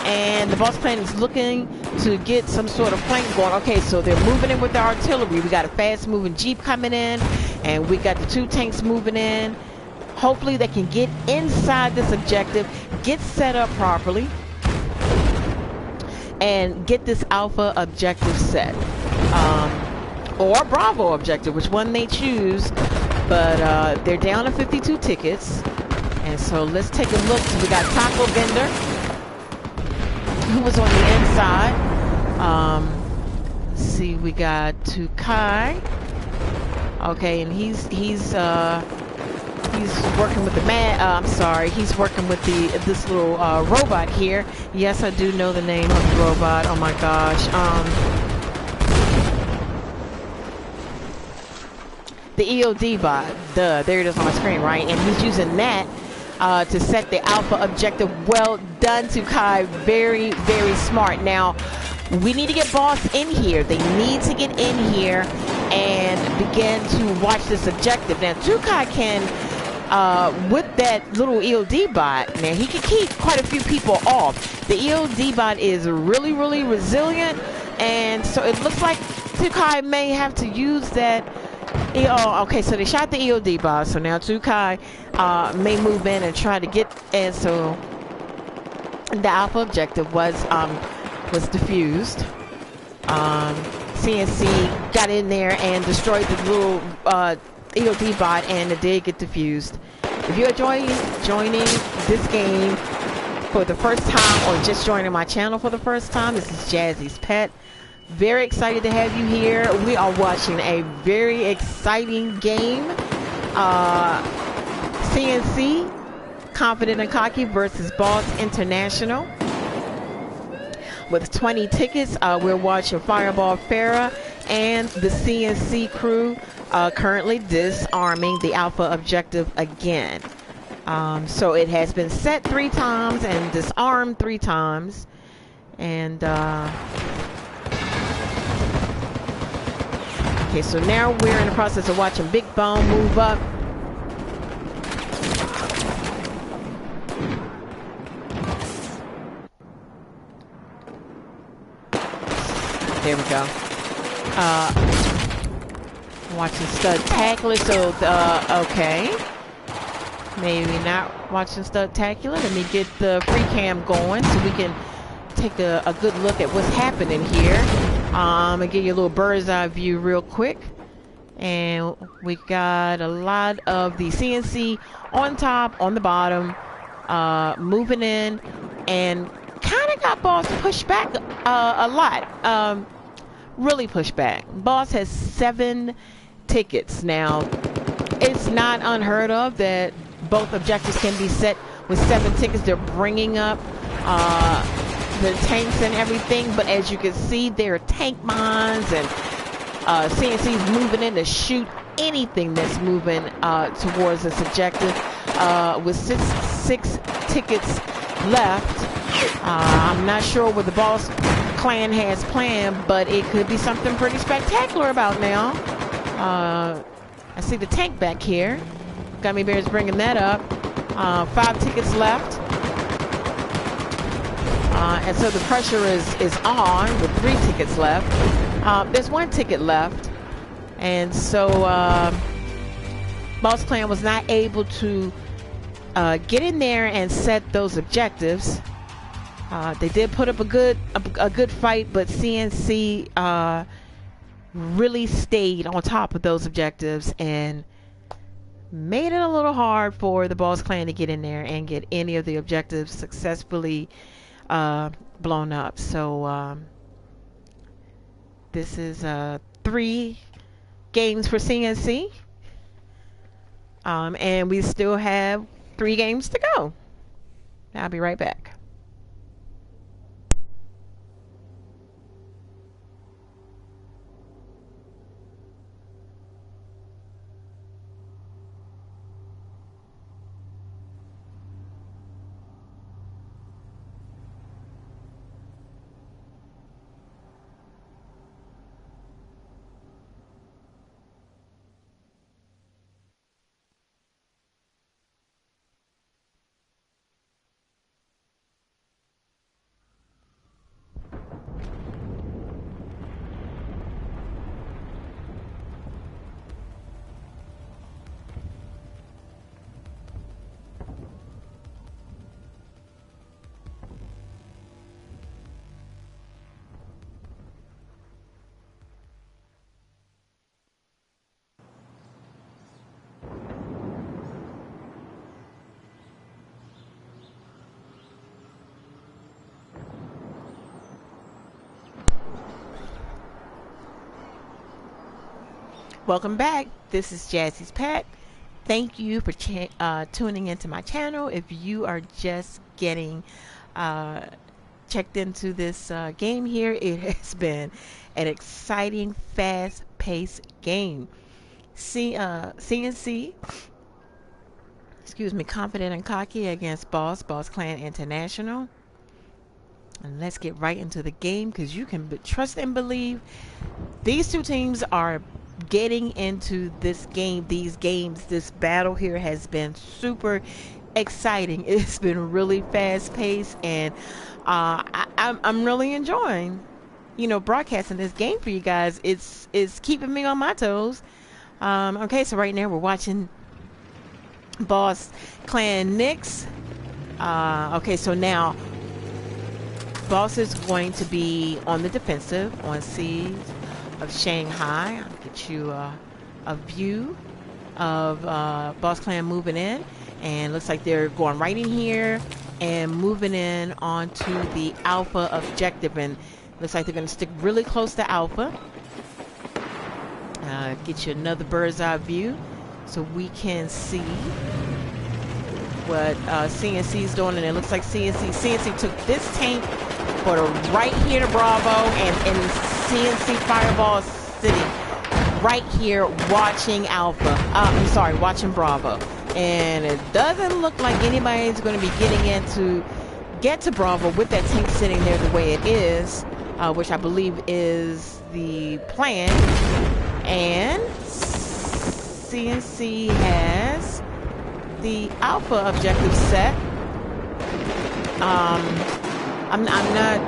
and the boss clan is looking to get some sort of flank going. Okay, so they're moving in with the artillery. We got a fast moving Jeep coming in, and we got the 2 tanks moving in. Hopefully they can get inside this objective, get set up properly, and get this Alpha objective set, or Bravo objective, which one they choose. But they're down to 52 tickets, and so let's take a look. So we got Taco Bender, who was on the inside. Let's see, we got Tukai. Okay, and he's working with the he's working with this little robot here. Yes, I do know the name of the robot. Oh my gosh. The EOD bot. Duh, there it is on my screen, right? And he's using that to set the Alpha objective. Well done, Tukai. Very smart. Now, we need to get boss in here. They need to get in here and begin to watch this objective. Now, Tukai can, with that little EOD bot, man, he can keep quite a few people off. The EOD bot is really resilient, and so it looks like Tukai may have to use that. Okay, so they shot the EOD bot, so now Tukai may move in and try to get, and so the Alpha objective was diffused. CNC got in there and destroyed the little EOD bot, and it did get diffused. If you're joining this game for the first time, or just joining my channel for the first time, this is Jazzyspet. Very excited to have you here. We are watching a very exciting game. CNC, Confident and Cocky versus Boss International. With 20 tickets, we're watching Fireball Farah and the CNC crew currently disarming the Alpha objective again. So it has been set 3 times and disarmed 3 times. And okay, so now we're in the process of watching Big Bone move up. There we go. Watching Stud Tackler, so okay. Maybe not watching Stud Tackler. Let me get the free cam going so we can take a good look at what's happening here. I'm gonna give you a little bird's eye view real quick. And we got a lot of the CNC on top, on the bottom, moving in, and kind of got Boss pushed back a lot. Really pushed back. Boss has 7 tickets. Now, it's not unheard of that both objectives can be set with 7 tickets. They're bringing up the tanks and everything, but as you can see, there are tank mines and CNC's moving in to shoot anything that's moving towards this objective. With six tickets left, I'm not sure what the Boss Clan has planned, but it could be something pretty spectacular about now. I see the tank back here. Gummy Bear's bringing that up. 5 tickets left. And so the pressure is on with 3 tickets left. There's 1 ticket left. And so Boss Clan was not able to get in there and set those objectives. They did put up a good fight, but CNC really stayed on top of those objectives and made it a little hard for the Boss Clan to get in there and get any of the objectives successfully blown up. So this is 3 games for CNC, and we still have 3 games to go. I'll be right back. Welcome back. This is Jazzyspet. Thank you for tuning into my channel. If you are just getting checked into this game here, it has been an exciting, fast-paced game. CNC, confident and cocky against Boss Clan International. And let's get right into the game, because you can trust and believe these 2 teams are getting into this game. This battle here has been super exciting. It's been really fast paced, and I'm really enjoying, broadcasting this game for you guys. It's keeping me on my toes. Okay, so right now we're watching Boss Clan Nix. Okay, so now Boss is going to be on the defensive on siege of Shanghai. I'll get you a view of Boss Clan moving in, and looks like they're going right in here and moving in onto the Alpha objective, and looks like they're going to stick really close to Alpha. Get you another bird's eye view so we can see what CNC is doing, and it looks like CNC took this tank, put her right here to Bravo, and CNC Fireball sitting right here watching Alpha. Watching Bravo. And it doesn't look like anybody's going to be get to Bravo with that tank sitting there the way it is, which I believe is the plan. And CNC has the Alpha objective set. I'm not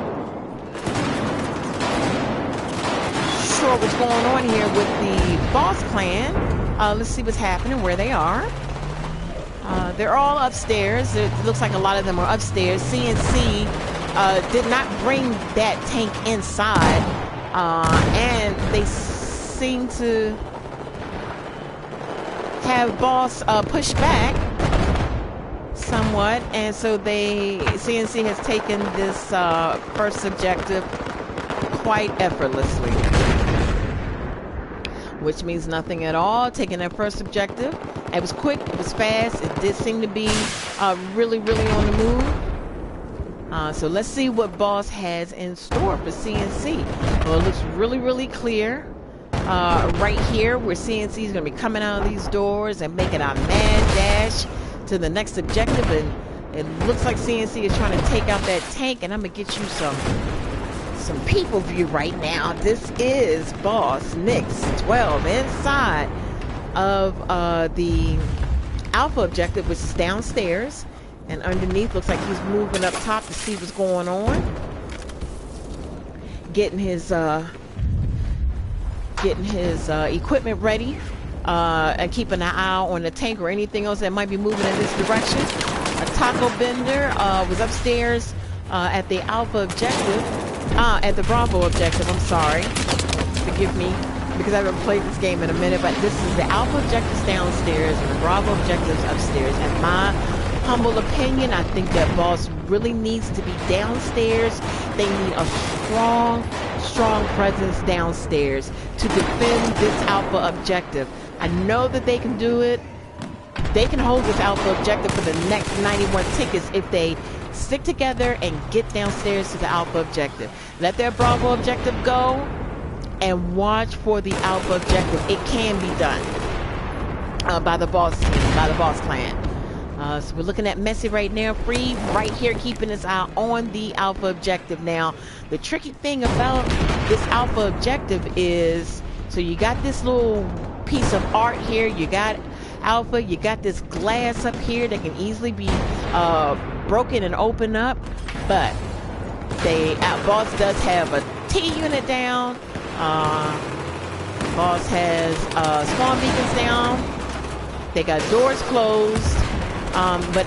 sure what's going on here with the Boss Clan. Let's see what's happening, where they are. They're all upstairs. It looks like a lot of them are upstairs. CNC did not bring that tank inside, and they seem to have Boss push back somewhat, and so CNC has taken this first objective quite effortlessly, which means nothing at all. Taking their first objective, It was quick, it was fast, it did seem to be really, really on the move. So let's see what Boss has in store for CNC. Well, it looks really, really clear. Right here, where CNC is going to be coming out of these doors and making a mad dash to the next objective. And it looks like CNC is trying to take out that tank. And I'm going to get you some people view right now. This is Boss Nix 12 inside of the Alpha objective, which is downstairs. And underneath, looks like he's moving up top to see what's going on. Getting his equipment ready. And keeping an eye on the tank or anything else that might be moving in this direction. A taco bender was upstairs at the Alpha objective. At the Bravo objective, I'm sorry. Forgive me, because I haven't played this game in a minute. But this is the Alpha objectives downstairs and the Bravo objectives upstairs. And my humble opinion, I think that Boss really needs to be downstairs. They need a strong presence downstairs to defend this Alpha objective. I know that they can do it. They can hold this Alpha objective for the next 91 tickets if they stick together and get downstairs to the Alpha objective. Let their Bravo objective go and watch for the Alpha objective. It can be done by the Boss team, by the Boss clan. So we're looking at Messi right now, Free right here, keeping his eye on the Alpha objective. Now, the tricky thing about this Alpha objective is, so you got this little piece of art here, you got Alpha, you got this glass up here that can easily be broken and opened up, but Boss does have a T unit down. Boss has spawn beacons down. They got doors closed. But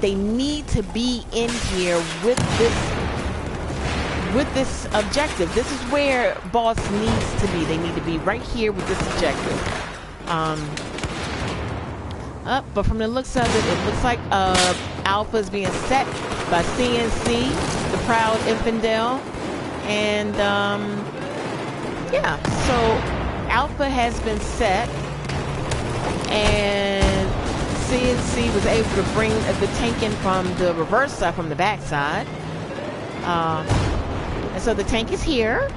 they need to be in here with this objective. This is where Boss needs to be. They need to be right here with this objective. But from the looks of it, it looks like Alpha is being set by CNC, the proud infidel, and yeah. So Alpha has been set, and CNC was able to bring the tank in from the reverse side, from the back side. And so the tank is here.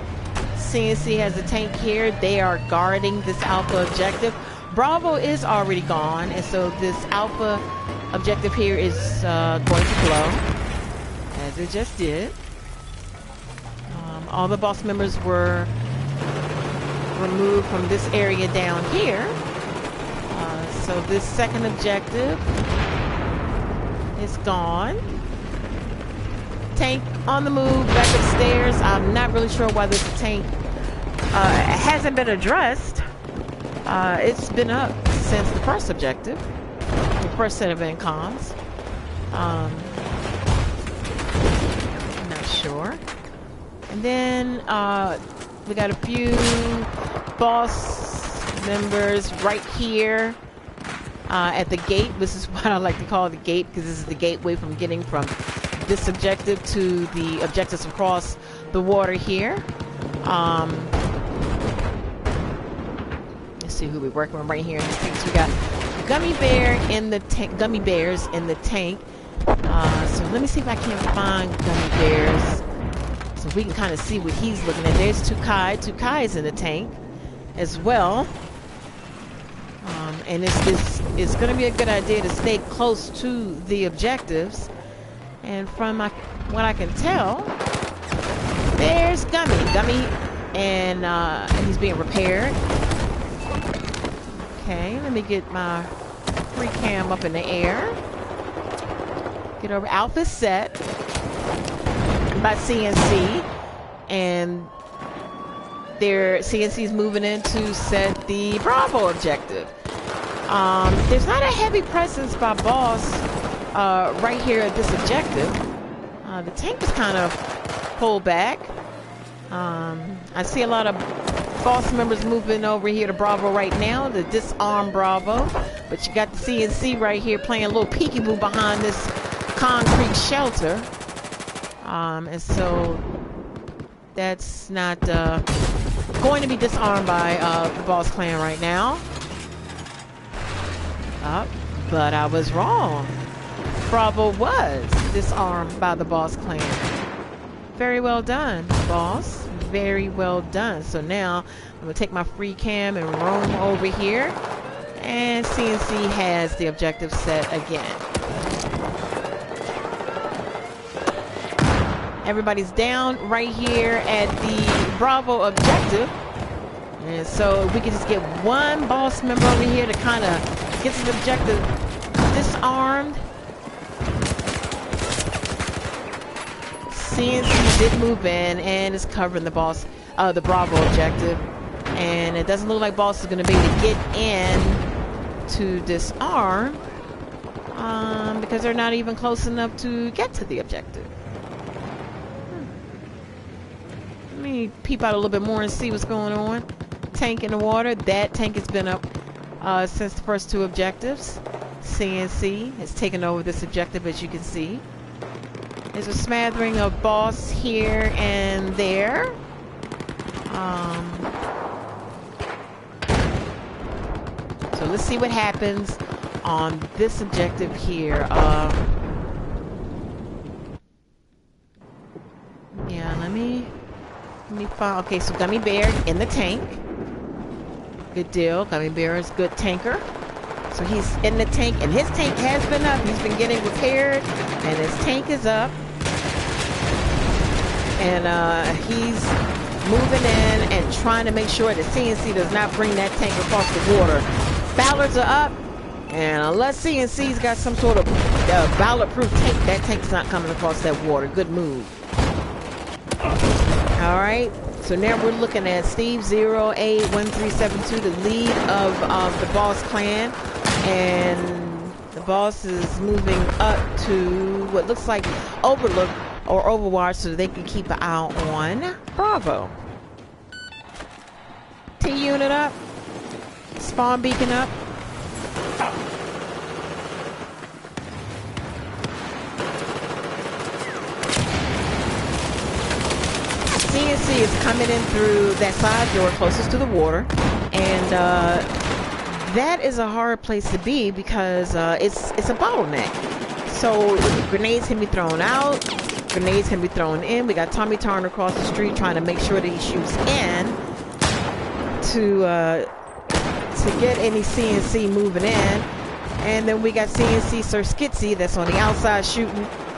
CNC has the tank here. They are guarding this Alpha objective. Bravo is already gone, and so this Alpha objective here is going to blow, as it just did. All the Boss members were removed from this area down here. So this second objective is gone. Tank on the move, back upstairs. I'm not really sure why this tank hasn't been addressed. It's been up since the first objective, the first set of incoms. I'm not sure. And then we got a few Boss members right here. At the gate. This is what I like to call the gate, because this is the gateway from getting from this objective to the objectives across the water here. Let's see who we're working with right here in the tank. So we got Gummy Bear in the tank, Gummy Bears in the tank. So let me see if I can find Gummy Bears so we can kind of see what he's looking at. There's Tukai. Tukai is in the tank as well. And it's going to be a good idea to stay close to the objectives. And from what I can tell, there's Gummy, and he's being repaired. Okay, let me get my free cam up in the air. Get over. Alpha set by CNC, and CNC is moving in to set the Bravo objective. There's not a heavy presence by Boss right here at this objective. The tank is kind of pulled back. I see a lot of Boss members moving over here to Bravo right now, the disarmed Bravo. But you got the CNC right here playing a little peekaboo behind this concrete shelter. And so that's not going to be disarmed by the Boss clan right now. Up, but I was wrong. Bravo was disarmed by the Boss Clan. Very well done, boss. Very well done. So now I'm gonna take my free cam and roam over here. And CNC has the objective set again. Everybody's down right here at the Bravo objective. And so we can just get one boss member over here to kind of get this objective disarmed. CNC did move in and is covering the boss, the Bravo objective. And it doesn't look like boss is going to be able to get in to disarm because they're not even close enough to get to the objective. Let me peep out a little bit more and see what's going on. Tank in the water. That tank has been up since the first two objectives. CNC has taken over this objective, as you can see. There's a smattering of boss here and there. So let's see what happens on this objective here. Yeah, let me find. Okay, so Gummy Bear in the tank. Good deal. Gummy Bear is good tanker. So he's in the tank, and his tank has been up. He's been getting repaired, and his tank is up. And he's moving in and trying to make sure that CNC does not bring that tank across the water. Ballards are up, and unless CNC's got some sort of ballard-proof tank, that tank's not coming across that water. Good move. All right. So now we're looking at Steve 081372, the lead of the Boss Clan, and the boss is moving up to what looks like Overlook or Overwatch so they can keep an eye on Bravo. T-unit up, spawn beacon up. CNC is coming in through that side door closest to the water, and that is a hard place to be because it's a bottleneck. So grenades can be thrown out, grenades can be thrown in. We got Tommy Turner across the street trying to make sure that he shoots in to get any CNC moving in, and then we got CNC Sir Skitsy that's on the outside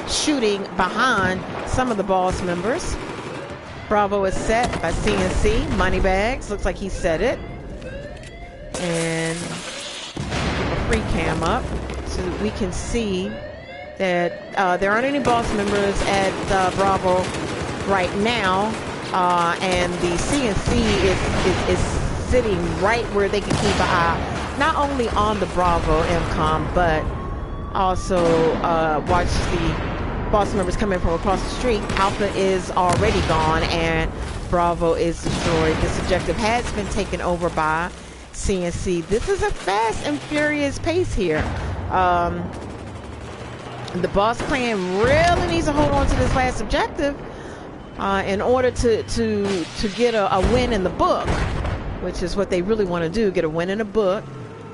shooting behind some of the boss members. Bravo is set by CNC. Moneybags, looks like he set it. And keep a free cam up so that we can see that there aren't any boss members at Bravo right now. And the CNC is sitting right where they can keep an eye not only on the Bravo MCOM, but also watch the boss members coming from across the street. Alpha is already gone and Bravo is destroyed. This objective has been taken over by CNC. This is a fast and furious pace here. The Boss Clan really needs to hold on to this last objective in order to get a win in the book, which is what they really want to do, get a win in the book,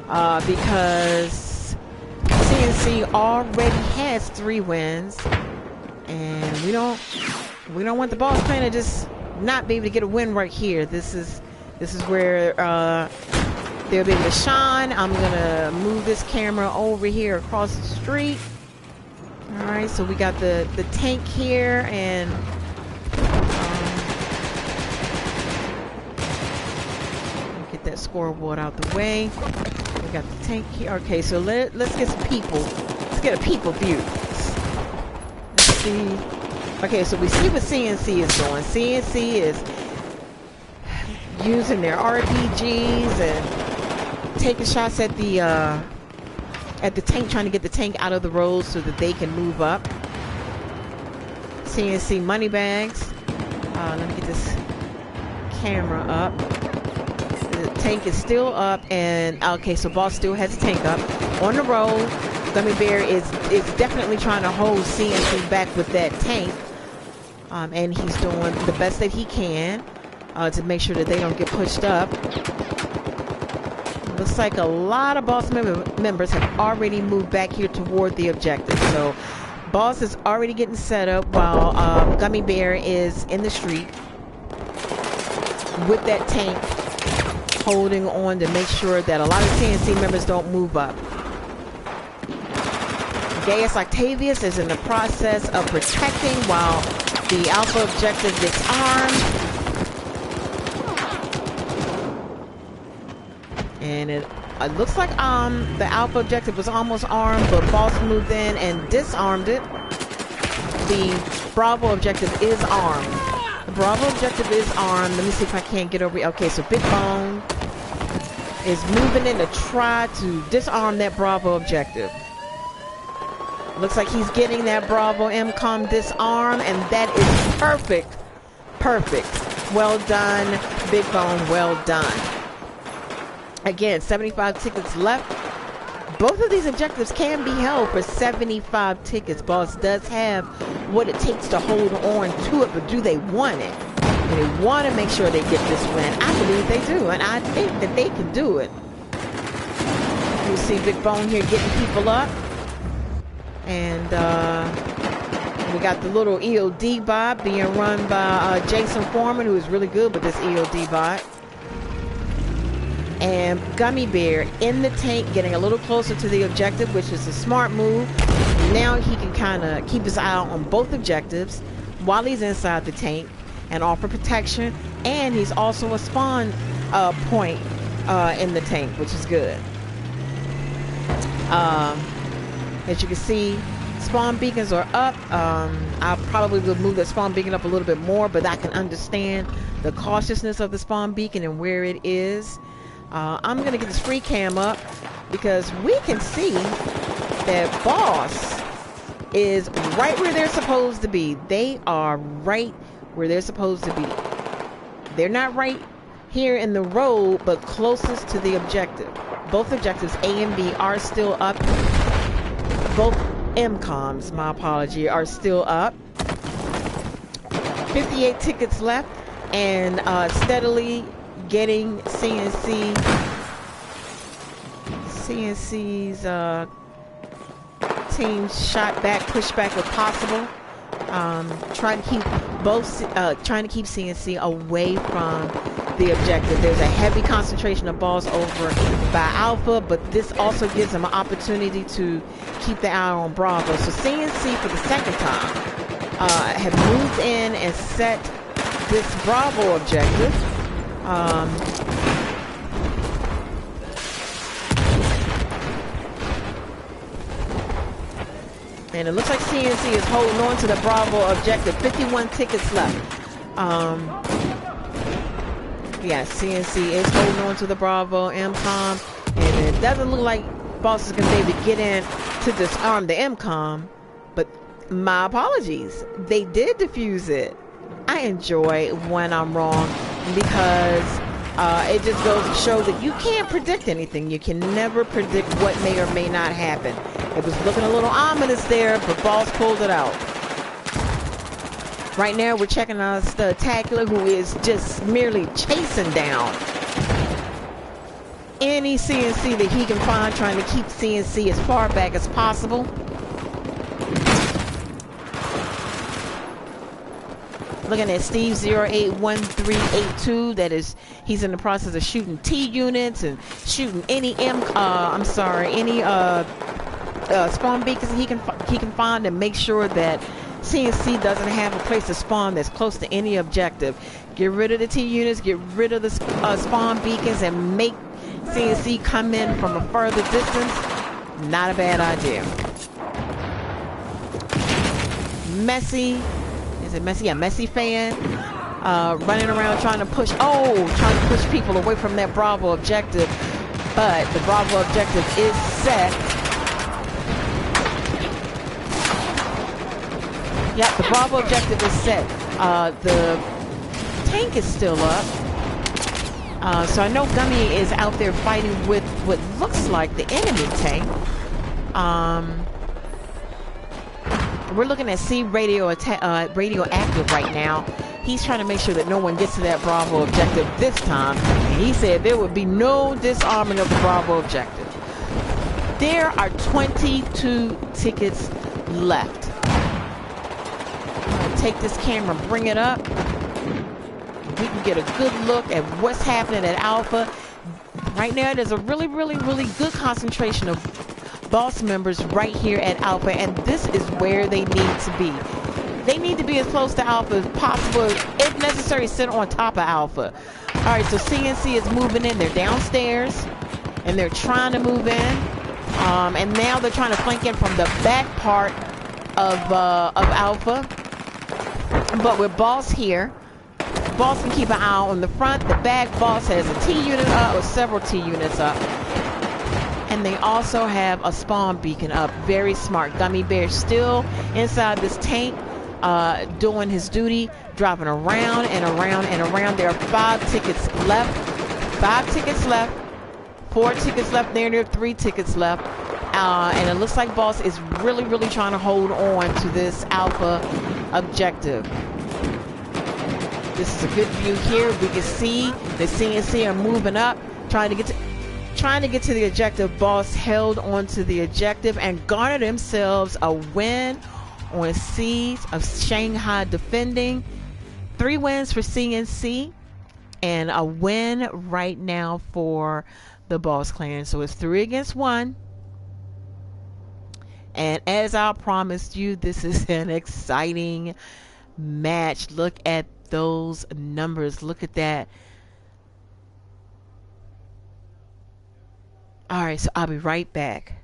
because CNC already has 3 wins, and we don't want the Boss Clan to just not be able to get a win right here. This is where they'll be able to shine. I'm gonna move this camera over here across the street. All right, so we got the tank here, and get that scoreboard out the way. We got the tank here. Okay, so let's get some people. Let's get a people view. Let's see. Okay, so we see what CNC is doing. CNC is using their RPGs and taking shots at the tank, trying to get the tank out of the road so that they can move up. CNC Moneybags. Let me get this camera up. The tank is still up, and okay, so Boss still has the tank up on the road. Gummy Bear is definitely trying to hold CNC back with that tank, and he's doing the best that he can to make sure that they don't get pushed up. Looks like a lot of boss members have already moved back here toward the objective. So boss is already getting set up while Gummy Bear is in the street with that tank, holding on to make sure that a lot of CNC members don't move up. Gaius Octavius is in the process of protecting while the Alpha objective gets armed. And it looks like the Alpha objective was almost armed, but boss moved in and disarmed it. The Bravo objective is armed. The Bravo objective is armed. Let me see if I can't get over. Okay, so Big Bone is moving in to try to disarm that Bravo objective. Looks like he's getting that Bravo MCOM disarmed, and that is perfect. Perfect. Well done, Big Bone. Well done. Again, 75 tickets left. Both of these objectives can be held for 75 tickets. Boss does have what it takes to hold on to it, but do they want it? And they want to make sure they get this win. I believe they do, and I think that they can do it. You see Big Bone here getting people up. And we got the little EOD bot being run by Jason Foreman, who is really good with this EOD bot. And Gummy Bear in the tank, getting a little closer to the objective, which is a smart move. Now he can kind of keep his eye out on both objectives while he's inside the tank and offer protection. And he's also a spawn point in the tank, which is good. As you can see, spawn beacons are up. I probably will move the spawn beacon up a little bit more, but I can understand the cautiousness of the spawn beacon and where it is. I'm going to get this free cam up because we can see that boss is right where they're supposed to be. They are right where they're supposed to be. They're not right here in the road, but closest to the objective. Both objectives, A and B, are still up. Both MCOMs, my apology, are still up. 58 tickets left, and steadily getting CNC's teams shot back, pushed back if possible. Trying to keep CNC away from the objective. There's a heavy concentration of balls over by Alpha, but this also gives them an opportunity to keep the eye on Bravo. So CNC for the second time have moved in and set this Bravo objective. And it looks like CNC is holding on to the Bravo objective. 51 tickets left. Yeah, CNC is holding on to the Bravo MCOM, and it doesn't look like boss is going to be able to get in to disarm the MCOM, but my apologies. They did defuse it. I enjoy when I'm wrong because it just goes to show that you can't predict anything. You can never predict what may or may not happen. It was looking a little ominous there, but boss pulled it out. Right now, we're checking out the Tackler, who is just merely chasing down any CNC that he can find, trying to keep CNC as far back as possible. Looking at Steve 081382, that is, he's in the process of shooting T units and shooting any spawn beacons he can find, and make sure that CNC doesn't have a place to spawn that's close to any objective. Get rid of the T units, get rid of the spawn beacons, and make CNC come in from a further distance. Not a bad idea. Messy. Is it Messy? Yeah, Messy fan. Running around trying to push people away from that Bravo objective. But the Bravo objective is set. Yep, the Bravo objective is set. The tank is still up. So I know Gummy is out there fighting with what looks like the enemy tank. We're looking at C radioactive right now. He's trying to make sure that no one gets to that Bravo objective this time. And he said there would be no disarming of the Bravo objective. There are 22 tickets left. I'm going to take this camera, bring it up. We can get a good look at what's happening at Alpha. Right now, there's a really good concentration of boss members right here at Alpha, and this is where they need to be. They need to be as close to Alpha as possible, if necessary, sit on top of Alpha. All right, so CNC is moving in. They're downstairs, and they're trying to move in. And now they're trying to flank in from the back part of Alpha. But with Boss here, Boss can keep an eye on the front. The back, Boss has a T unit up or several T units up. And they also have a spawn beacon up. Very smart. Gummy Bear still inside this tank, doing his duty, driving around and around and around. There are 5 tickets left. 5 tickets left. 4 tickets left there. There are 3 tickets left. And it looks like Boss is really trying to hold on to this Alpha objective. This is a good view here. We can see the CNC are moving up, trying to get to the objective. Boss held onto the objective and garnered themselves a win on Siege of Shanghai defending. 3 wins for CNC and a win right now for the Boss Clan. So it's 3 against 1. And as I promised you, this is an exciting match. Look at those numbers. Look at that. All right, so I'll be right back.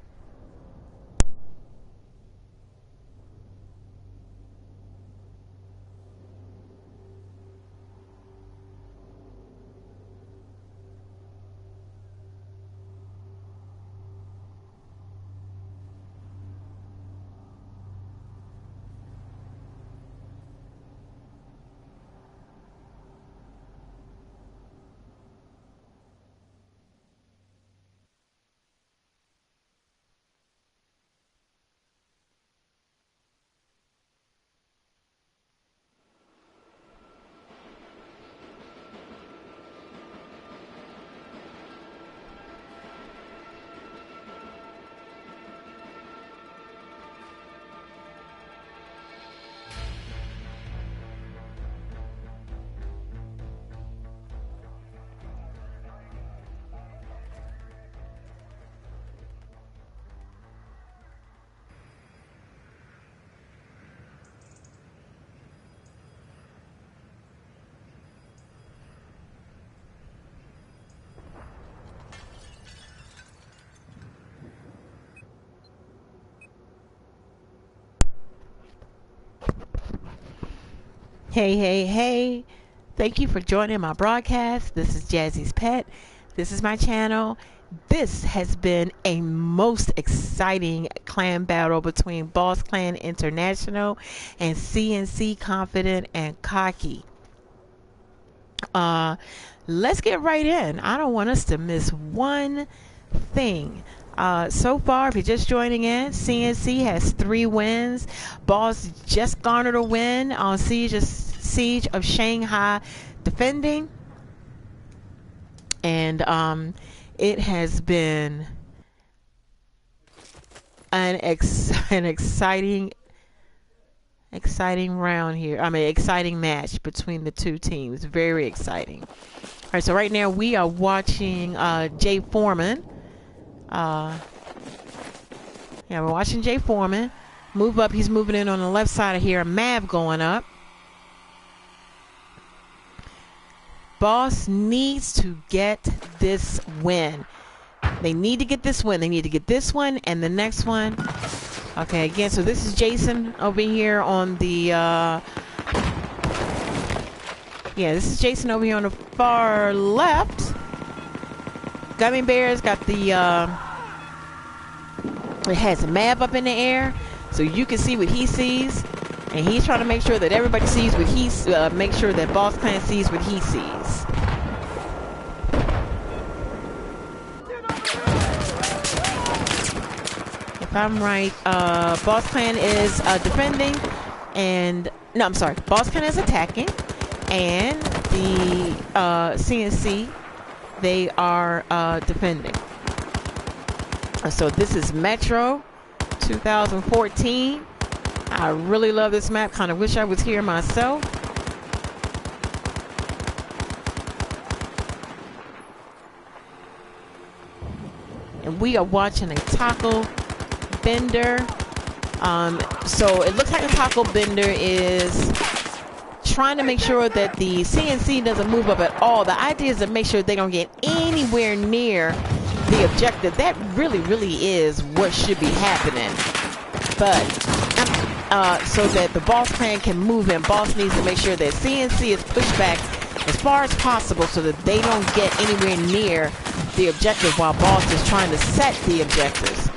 Hey. Thank you for joining my broadcast. This is Jazzyspet. This is my channel. This has been a most exciting clan battle between Boss Clan International and CNC Confident and Cocky. Let's get right in. I don't want us to miss one thing. So far, if you're just joining in, CNC has 3 wins. Boss just garnered a win on Siege of Shanghai defending. And it has been an exciting round here. I mean, exciting match between the 2 teams. Very exciting. All right, so right now we are watching Jay Foreman. Yeah, we're watching Jay Foreman move up. He's moving in on the left side of here. Mav going up. Boss needs to get this win. They need to get this win. They need to get this one and the next one. Okay, again, so this is Jason over here on the yeah, this is Jason over here on the far left. Gummy Bear's got the it has a map up in the air, so you can see what he sees, and he's trying to make sure that everybody sees what he's make sure that Boss Clan sees what he sees. If I'm right, Boss Clan is defending, and no, I'm sorry, Boss Clan is attacking, and the CNC, they are defending. So this is Metro 2014. I really love this map. Kind of wish I was here myself. And we are watching a taco bender. So it looks like a taco bender is trying to make sure that the CNC doesn't move up at all. The idea is to make sure they don't get anywhere near the objective. That really is what should be happening. But so that the boss clan can move in, boss needs to make sure that CNC is pushed back as far as possible so that they don't get anywhere near the objective while boss is trying to set the objectives.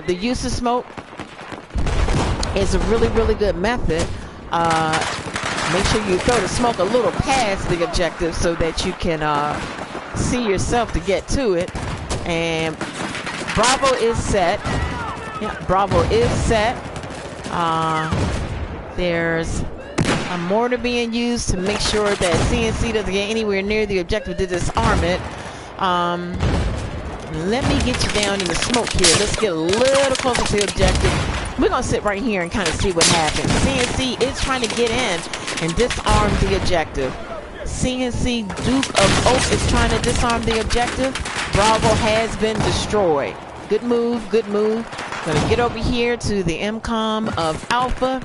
The use of smoke is a really good method. Make sure you throw the smoke a little past the objective so that you can see yourself to get to it. And Bravo is set. Yeah, Bravo is set. There's a mortar being used to make sure that CNC doesn't get anywhere near the objective to disarm it. Let me get you down in the smoke here. Let's get a little closer to the objective. We're going to sit right here and kind of see what happens. CNC is trying to get in and disarm the objective. CNC Duke of Oak is trying to disarm the objective. Bravo has been destroyed. Good move, good move. Gonna get over here to the MCOM of Alpha.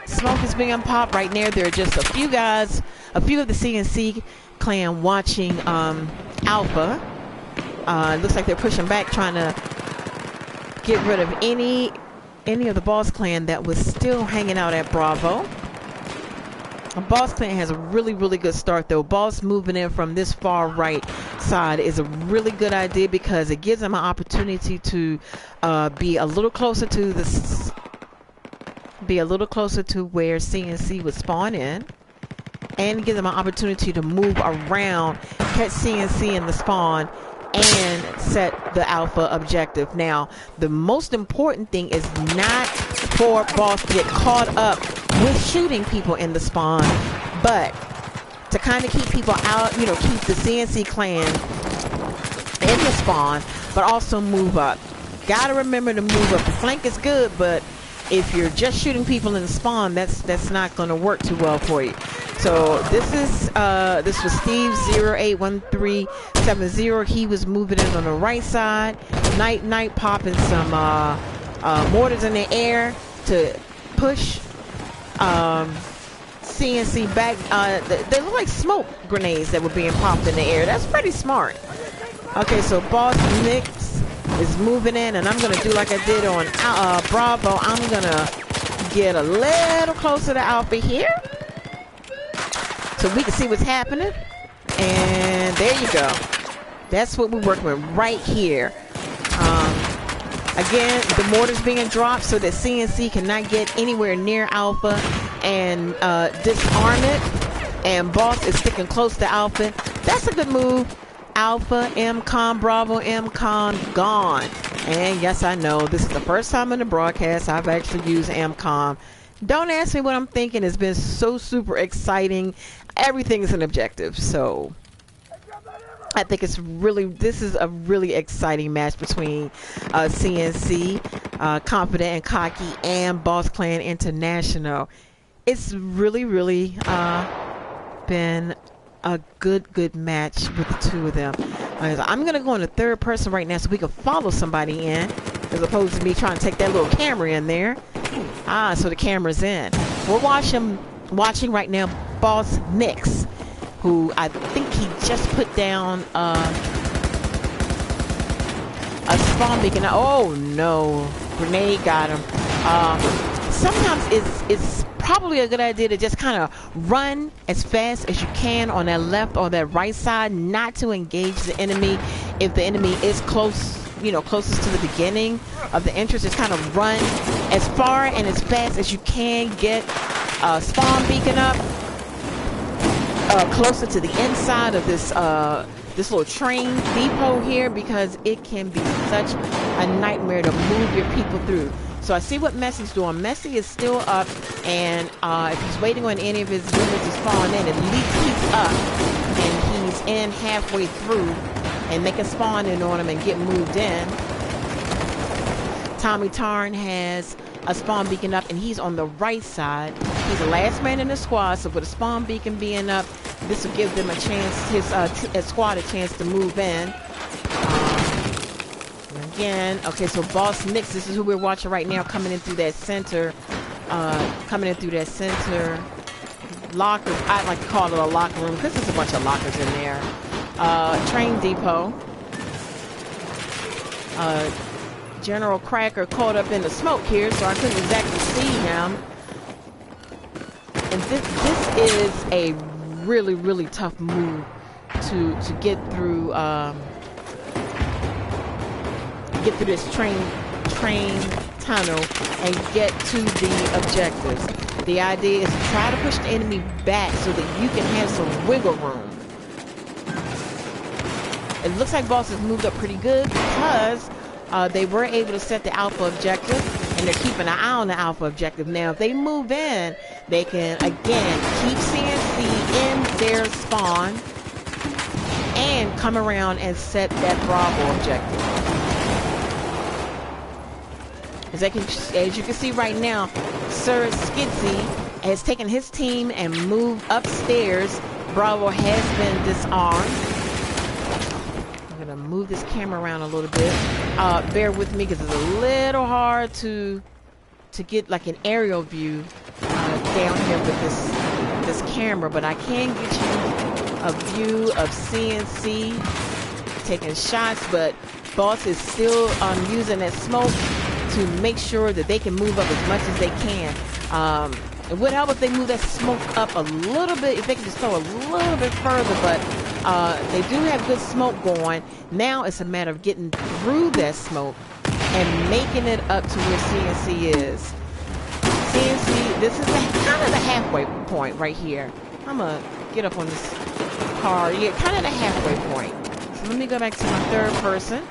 Smoke is being popped right now. There are just a few guys, a few of the CNC clan watching Alpha. It looks like they're pushing back, trying to get rid of any of the boss clan that was still hanging out at Bravo. A boss clan has a really good start though. Boss moving in from this far right side is a really good idea because it gives them an opportunity to be a little closer to this, where CNC would spawn in, and give them an opportunity to move around, catch CNC in the spawn, and set the Alpha objective. Now, the most important thing is not for boss to get caught up with shooting people in the spawn, but to kind of keep people out, keep the CNC clan in the spawn, but also move up. Gotta remember to move up. The flank is good, but if you're just shooting people in the spawn, that's not going to work too well for you. So this was Steve 081370. He was moving in on the right side. Night popping some mortars in the air to push CNC back. They look like smoke grenades that were being popped in the air. That's pretty smart. Okay, so Boss Nix is moving in, and I'm gonna do like I did on Bravo. I'm gonna get a little closer to Alpha here so we can see what's happening. And there you go. That's what we're working with right here. Again, the mortar's being dropped so that CNC cannot get anywhere near Alpha and disarm it. And Boss is sticking close to Alpha. That's a good move. Alpha, MCOM, Bravo, MCOM, gone. And yes, I know this is the first time in the broadcast I've actually used MCOM. Don't ask me what I'm thinking. It's been so super exciting. Everything is an objective. So I think this is a really exciting match between CNC, Confident and Cocky, and Boss Clan International. It's really been a good match with the two of them. I'm gonna go in the third person right now so we can follow somebody in, as opposed to me trying to take that little camera in there. So the camera's in. We're watching right now Boss Nix, who I think he just put down a spawn beacon. Oh no, grenade got him. Sometimes it's probably a good idea to just kind of run as fast as you can on that left or that right side, not to engage the enemy. If the enemy is close, closest to the beginning of the entrance, just kind of run as far and as fast as you can. Get spawn beacon up closer to the inside of this little train depot here, because it can be such a nightmare to move your people through. So I see what Messi's doing. Messi is still up, and if he's waiting on any of his units to spawn in, at least he's up, and he's in halfway through, and they can spawn in on him and get moved in. Tommy Tarn has a spawn beacon up, and he's on the right side. He's the last man in the squad, so with a spawn beacon being up, this will give them a chance, his squad a chance to move in. Again, okay, so Boss Nix, this is who we're watching right now, coming in through that center, locker. I like to call it a locker room because there's a bunch of lockers in there. Train depot. General Cracker caught up in the smoke here, so I couldn't exactly see him. And this is a really, really tough move to get through. Get through this train tunnel and get to the objectives. The idea is to try to push the enemy back so that you can have some wiggle room. It looks like Boss has moved up pretty good because they were able to set the alpha objective, and they're keeping an eye on the alpha objective. Now, if they move in, they can, again, keep CNC in their spawn and come around and set that Bravo objective. As you can see right now, Sir Skitsy has taken his team and moved upstairs. Bravo has been disarmed. I'm going to move this camera around a little bit. Bear with me because it's a little hard to get like an aerial view down here with this camera, but I can get you a view of CNC taking shots, but Boss is still using that smoke to make sure that they can move up as much as they can. It would help if they move that smoke up a little bit, if they could just go a little bit further, but they do have good smoke going. Now it's a matter of getting through that smoke and making it up to where CNC is. CNC, this is kind of the halfway point right here. I'm going to get up on this car. Yeah, kind of the halfway point. So let me go back to my third person.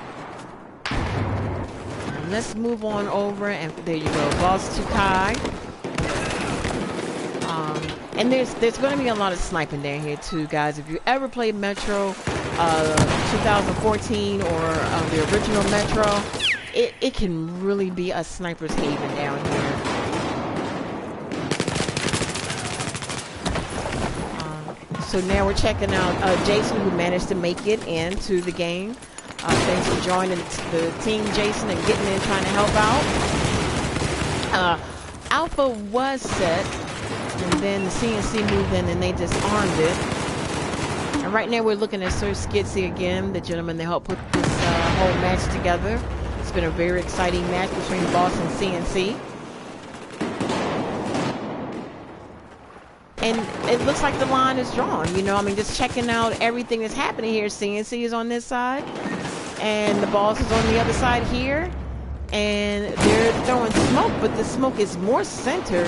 Let's move on over, and there you go, Boss Tukai. And there's going to be a lot of sniping down here too, guys. If you ever played Metro 2014 or the original Metro, it can really be a sniper's haven down here. So now we're checking out Jason, who managed to make it into the game. Thanks for joining the team, Jason, and getting in, trying to help out. Alpha was set, and then the CNC moved in and they disarmed it. And right now we're looking at Sir Skitsy again, the gentleman that helped put this whole match together. It's been a very exciting match between Boss and CNC. And it looks like the line is drawn, you know, I mean, just checking out everything that's happening here. CNC is on this side, and the Boss is on the other side here, and they're throwing smoke, but the smoke is more centered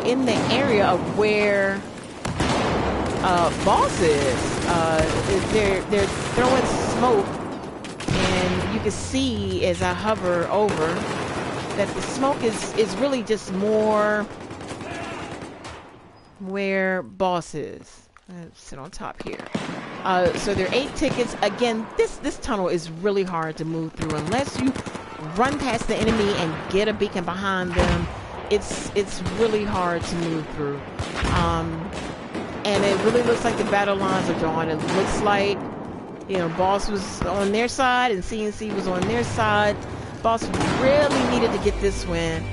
in the area of where Boss is. They're throwing smoke, and you can see as I hover over that the smoke is really just more where Boss is. Let's sit on top here. So there are 8 tickets. Again, this tunnel is really hard to move through unless you run past the enemy and get a beacon behind them. It's really hard to move through. And it really looks like the battle lines are drawn. It looks like, you know, Boss was on their side and CNC was on their side. Boss really needed to get this win,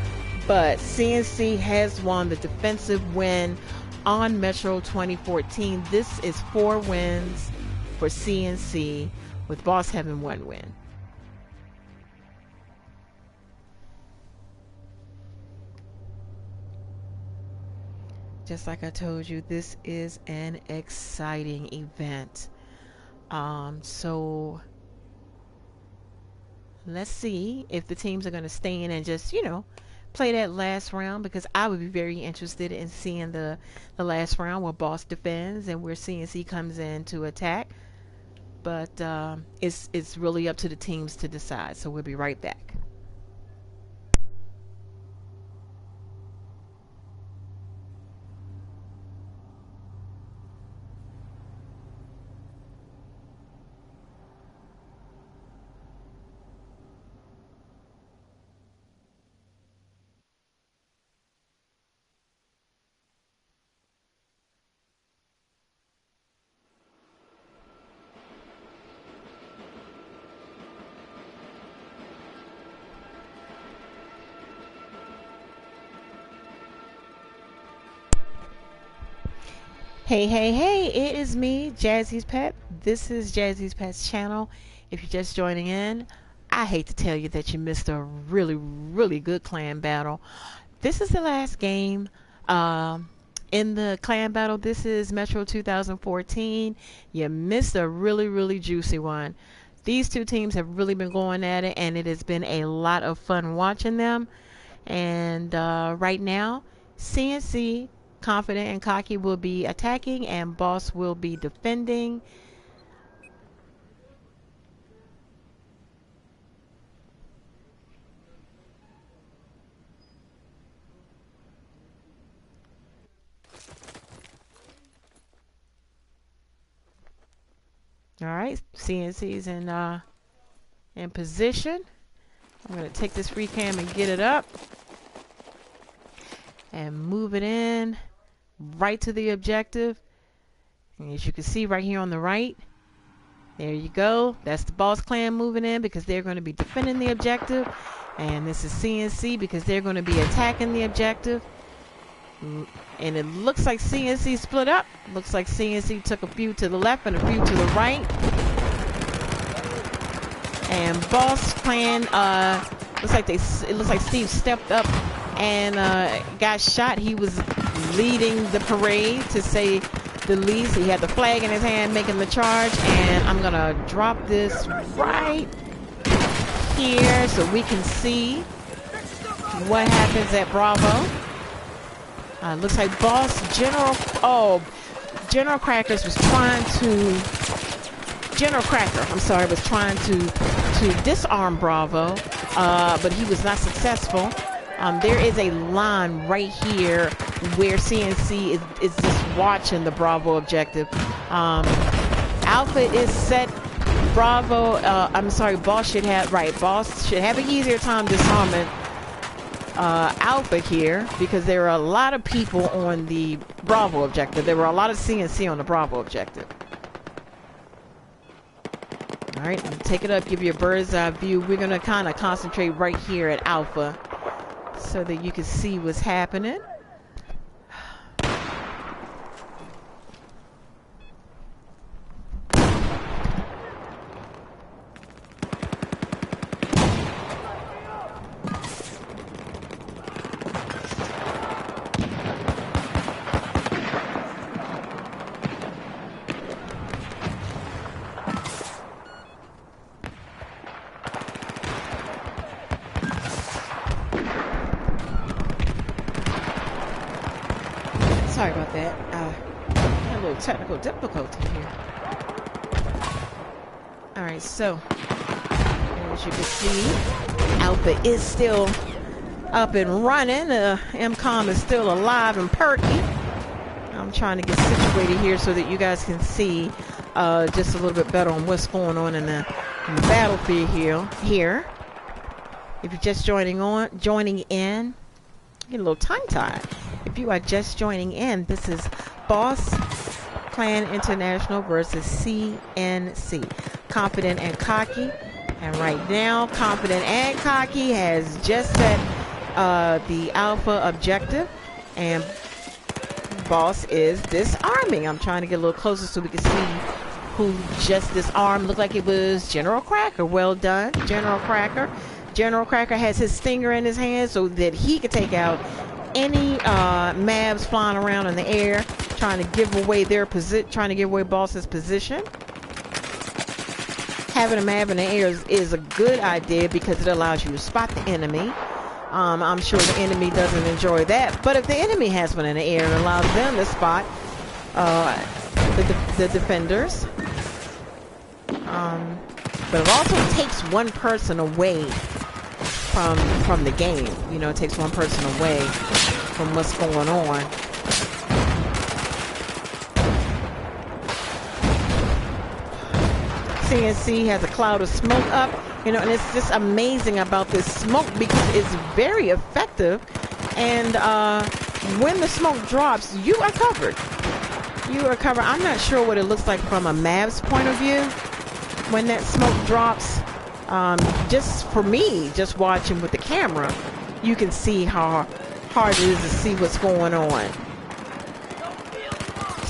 but CNC has won the defensive win on Metro 2014. This is 4 wins for CNC, with Boss having 1 win. Just like I told you, this is an exciting event. So let's see if the teams are going to stay in and just, you know, play that last round, because I would be very interested in seeing the last round where Boss defends and where CNC comes in to attack. But it's really up to the teams to decide. So we'll be right back. Hey, hey, hey, it is me, Jazzyspet. This is Jazzyspet's channel. If you're just joining in, I hate to tell you that you missed a really, really good clan battle. This is the last game in the clan battle. This is Metro 2014. You missed a really, really juicy one. These two teams have really been going at it, and it has been a lot of fun watching them. And right now, CNC, Confident and Cocky will be attacking, and Boss will be defending. All right, CNC's in position. I'm gonna take this free cam and get it up and move it in right to the objective. And as you can see right here on the right, there you go. That's the Boss Clan moving in because they're going to be defending the objective. And this is CNC because they're going to be attacking the objective. And it looks like CNC split up. Looks like CNC took a few to the left and a few to the right. And Boss Clan, it looks like Steve stepped up and got shot. He was leading the parade, to say the least. He had the flag in his hand making the charge, and I'm gonna drop this right here so we can see what happens at Bravo. Looks like General Cracker was trying to disarm Bravo, but he was not successful. There is a line right here where CNC is just watching the Bravo objective. Alpha is set. Boss should have an easier time disarming Alpha here because there are a lot of people on the Bravo objective. There were a lot of CNC on the Bravo objective. All right, take it up, give you a bird's eye view. We're gonna kind of concentrate right here at Alpha so that you can see what's happening. Sorry about that. Had a little technical difficulty here. Alright, so as you can see, Alpha is still up and running. MCOM is still alive and perky. I'm trying to get situated here so that you guys can see just a little bit better on what's going on in the battlefield here. If you're just joining in, get a little tongue-tied. If you are just joining in, this is Boss Clan International versus CNC, Confident and Cocky. And right now, Confident and Cocky has just set the Alpha objective, and Boss is disarming. I'm trying to get a little closer so we can see who just disarmed. Looked like it was General Cracker. Well done, General Cracker. General Cracker has his stinger in his hand so that he could take out any mavs flying around in the air, trying to give away Boss's position. Having a mav in the air is a good idea because it allows you to spot the enemy. I'm sure the enemy doesn't enjoy that, but if the enemy has one in the air, it allows them to spot the defenders. But it also takes one person away from the game. You know, it takes one person away from what's going on. CNC has a cloud of smoke up, you know, and it's just amazing about this smoke because it's very effective. And when the smoke drops, you are covered. You are covered. I'm not sure what it looks like from a mav's point of view when that smoke drops. Just for me, just watching with the camera, you can see how hard it is to see what's going on.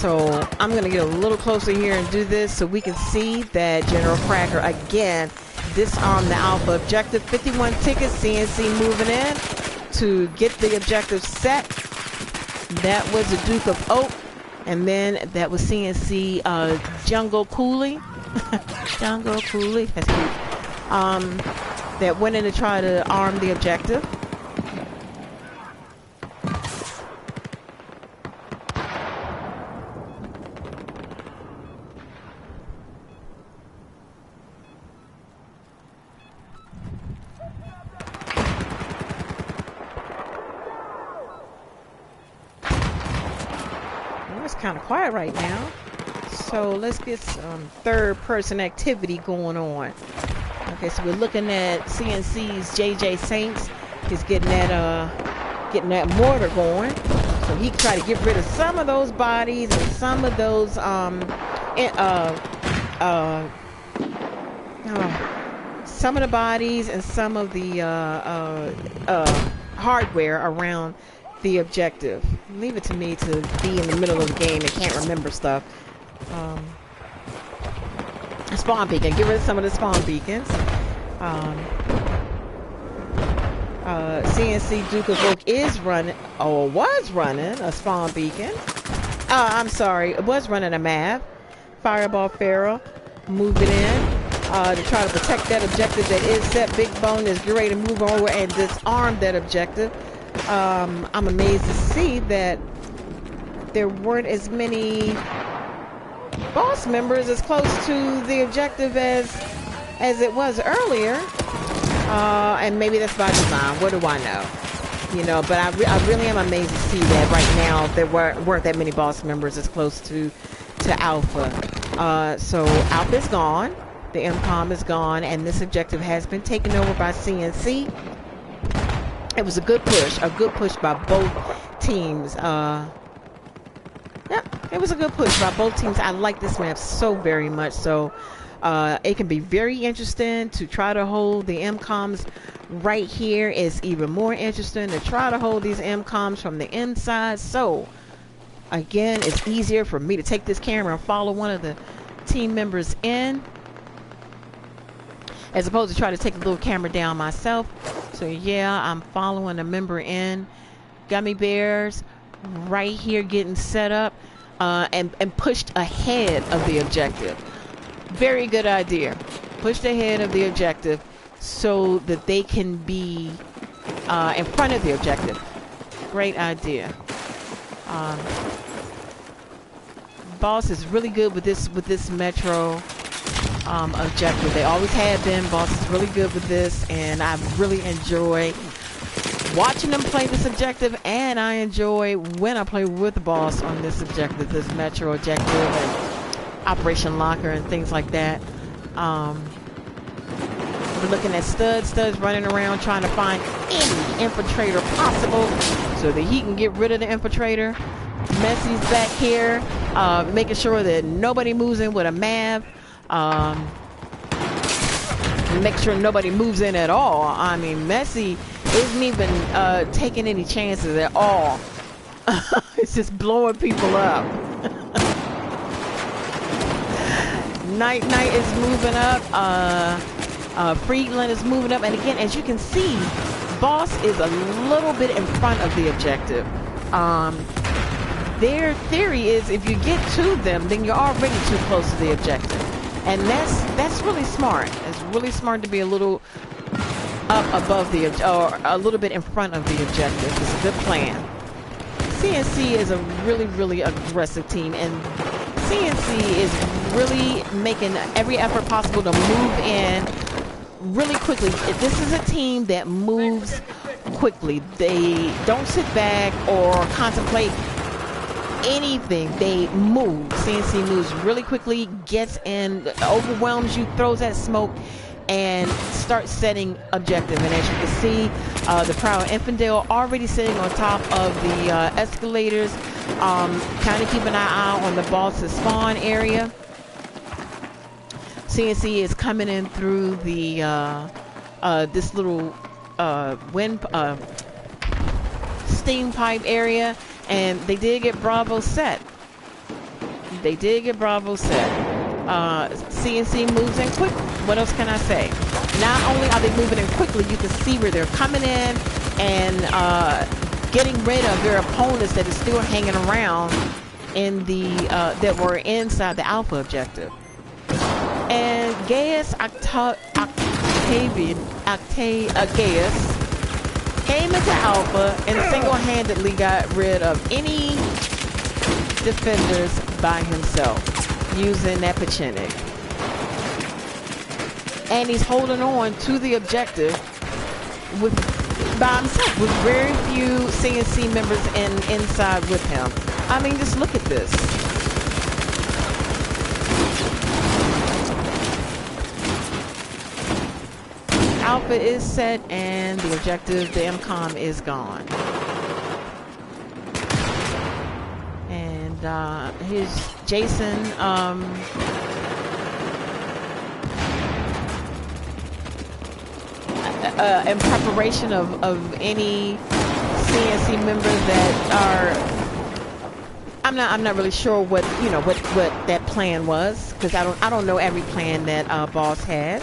So I'm going to get a little closer here and do this so we can see that General Cracker again disarmed the Alpha objective. 51 tickets, CNC moving in to get the objective set. That was the Duke of Oak. And then that was CNC Jungle Coolie. Jungle Coolie. That's cute. That went in to try to arm the objective. It's kind of quiet right now, so let's get some third-person activity going on. Okay, so we're looking at CNC's JJ Saints. He's getting that mortar going, so he can try to get rid of some of those bodies and some of those some of the bodies and some of the hardware around the objective. Leave it to me to be in the middle of the game and can't remember stuff. Spawn beacon. Get rid of some of the spawn beacons. CNC Duke of Oak is running, or was running, a spawn beacon. I'm sorry, it was running a MAV. Fireball Pharaoh moved it in to try to protect that objective that is set. Big Bone is ready to move over and disarm that objective. I'm amazed to see that there weren't as many boss members as close to the objective as it was earlier. And maybe that's by design. What do I know? You know, but I really am amazed to see that right now there weren't that many boss members as close to Alpha. So Alpha is gone. The MCOM is gone, and this objective has been taken over by CNC. It was a good push by both teams. Yep, it was a good push by both teams. I like this map so very much. So it can be very interesting to try to hold the MCOMs right here. Is even more interesting to try to hold these MCOMs from the inside. So again, it's easier for me to take this camera and follow one of the team members in, as opposed to try to take a little camera down myself. So yeah, I'm following a member in. Gummy Bears right here getting set up and pushed ahead of the objective. Very good idea. Pushed ahead of the objective so that they can be in front of the objective. Great idea. Boss is really good with this Metro objective. They always have been. Boss is really good with this, and I really enjoy watching them play this objective, and I enjoy when I play with the boss on this objective, this Metro objective and Operation Locker and things like that. We're looking at Studs running around trying to find any infiltrator possible so that he can get rid of the infiltrator. Messy's back here making sure that nobody moves in with a MAV. Make sure nobody moves in at all. I mean, Messy isn't even taking any chances at all. It's just blowing people up. Night is moving up. Friedland is moving up, and again, as you can see, Boss is a little bit in front of the objective. Their theory is if you get to them, then you're already too close to the objective. And that's really smart. It's really smart to be a little up above the or a little bit in front of the objective. It's a good plan. CNC is a really aggressive team, and CNC is really making every effort possible to move in really quickly. This is a team that moves quickly. They don't sit back or contemplate anything. They move. CNC moves really quickly, gets in, overwhelms you, throws that smoke, and starts setting objective. And as you can see, the Proud Infidel already sitting on top of the escalators, kind of keep an eye out on the boss's spawn area. CNC is coming in through the this little wind steam pipe area, and they did get Bravo set. They did get Bravo set. CNC moves in quick. What else can I say? Not only are they moving in quickly, you can see where they're coming in and getting rid of their opponents that is still hanging around in the that were inside the Alpha objective. And Gaius Gaius came into Alpha and single-handedly got rid of any defenders by himself using that Pachinik. And he's holding on to the objective by himself with very few CNC members inside with him. I mean, just look at this. Alpha is set and the objective, the MCOM, is gone. And here's Jason. In preparation of any CNC members that are, I'm not really sure what that plan was, because I don't know every plan that Boss has.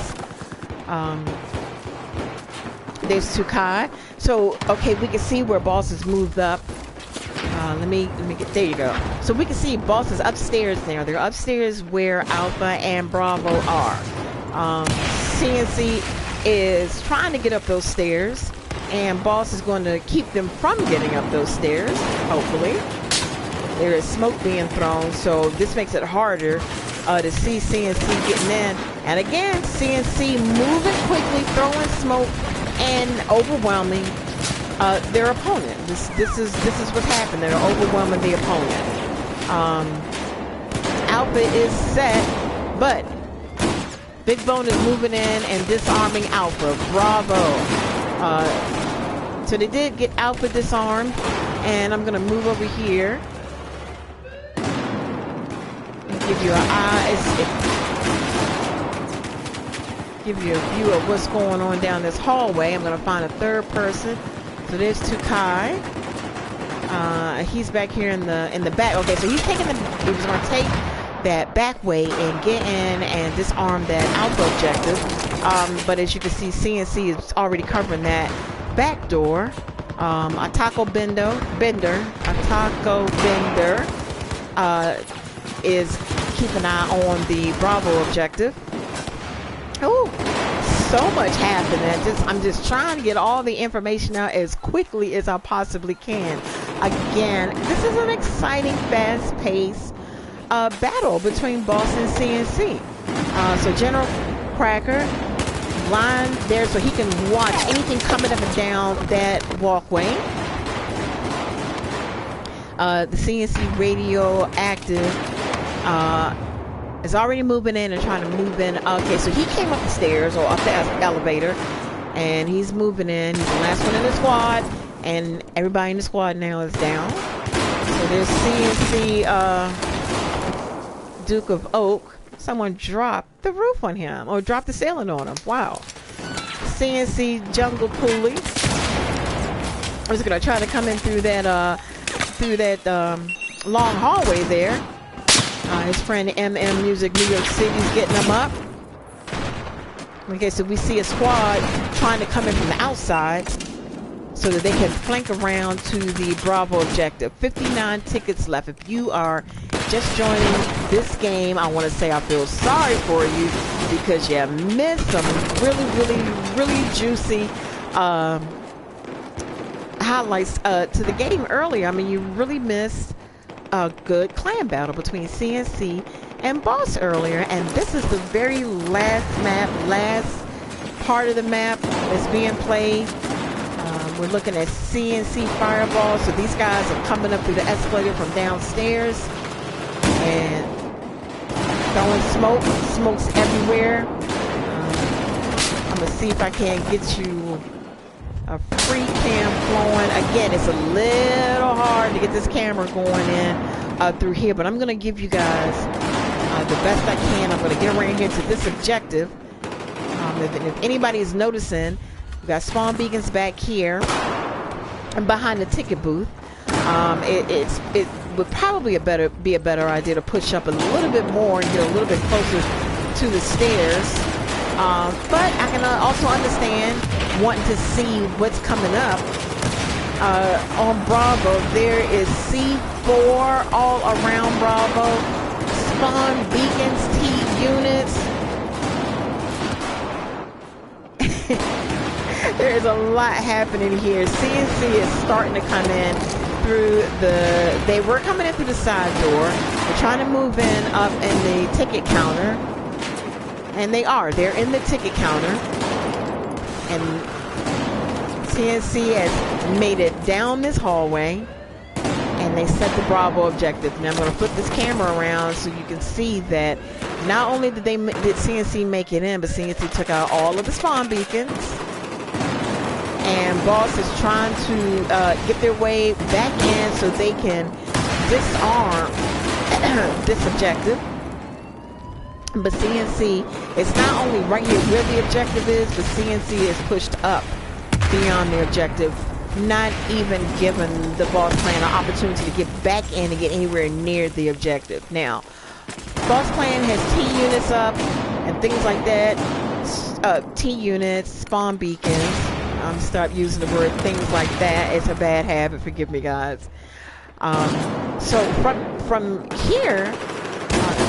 There's Tukai. So okay, we can see where Boss has moved up. Let me get, there you go. So we can see Boss is upstairs there. They're upstairs where Alpha and Bravo are. CNC is trying to get up those stairs, and Boss is going to keep them from getting up those stairs, hopefully. There is smoke being thrown, so this makes it harder to see CNC getting in. And again, CNC moving quickly, throwing smoke, and overwhelming their opponent. This is what's happening. They're overwhelming the opponent. Alpha is set, but Big Bone is moving in and disarming Alpha. Bravo. So they did get Alpha disarmed, and I'm gonna move over here. Give you give you a view of what's going on down this hallway. I'm gonna find a third person. So there's Tukai. He's back here in the back. Okay, so he's taking he was gonna take that back way and get in and disarm that Alpha objective. But as you can see, CNC is already covering that back door. A taco bender is keeping an eye on the Bravo objective. Oh, so much happening. I'm just trying to get all the information out as quickly as I possibly can. Again, this is an exciting, fast-paced battle between Boss and CNC. So General Cracker line there so he can watch anything coming up and down that walkway. The CNC radio active is already moving in and trying to move in. Okay, so he came up the stairs or up the elevator, and he's moving in. He's the last one in the squad, and everybody in the squad now is down. So there's CNC Duke of Oak. Someone dropped the roof on him, or dropped the ceiling on him. Wow. CNC Jungle Pulley. I was gonna try to come in through that long hallway there. His friend MM Music New York City's getting him up. Okay, so we see a squad trying to come in from the outside so that they can flank around to the Bravo objective. 59 tickets left. If you are just joining this game, I want to say I feel sorry for you because you missed some really juicy highlights to the game earlier. I mean, you really missed a good clan battle between CNC and Boss earlier, and this is the very last part of the map that's being played. We're looking at CNC Fireball, so these guys are coming up through the escalator from downstairs and throwing smoke's everywhere. I'm gonna see if I can get you a free cam flowing. Again, it's a little hard to get this camera going in through here, but I'm going to give you guys the best I can. I'm going to get around here to this objective. If anybody is noticing, we've got spawn beacons back here and behind the ticket booth. It would probably be a better idea to push up a little bit more and get a little bit closer to the stairs. But I can also understand wanting to see what's coming up. On Bravo, there is C4 all around Bravo. Spawn beacons, T units. There is a lot happening here. CNC is starting to come in through they were coming in through the side door. They're trying to move in up in the ticket counter. And they're in the ticket counter. And CNC has made it down this hallway. And they set the Bravo objective. Now I'm going to flip this camera around so you can see that not only did CNC make it in, but CNC took out all of the spawn beacons. And Boss is trying to get their way back in so they can disarm this objective. But CNC is not only right here where the objective is, but CNC is pushed up beyond the objective, not even giving the Boss Clan an opportunity to get back in and get anywhere near the objective. Now, Boss Clan has T units up and things like that. T units, spawn beacons. Stop using the word things like that. It's a bad habit. Forgive me, guys. So from here,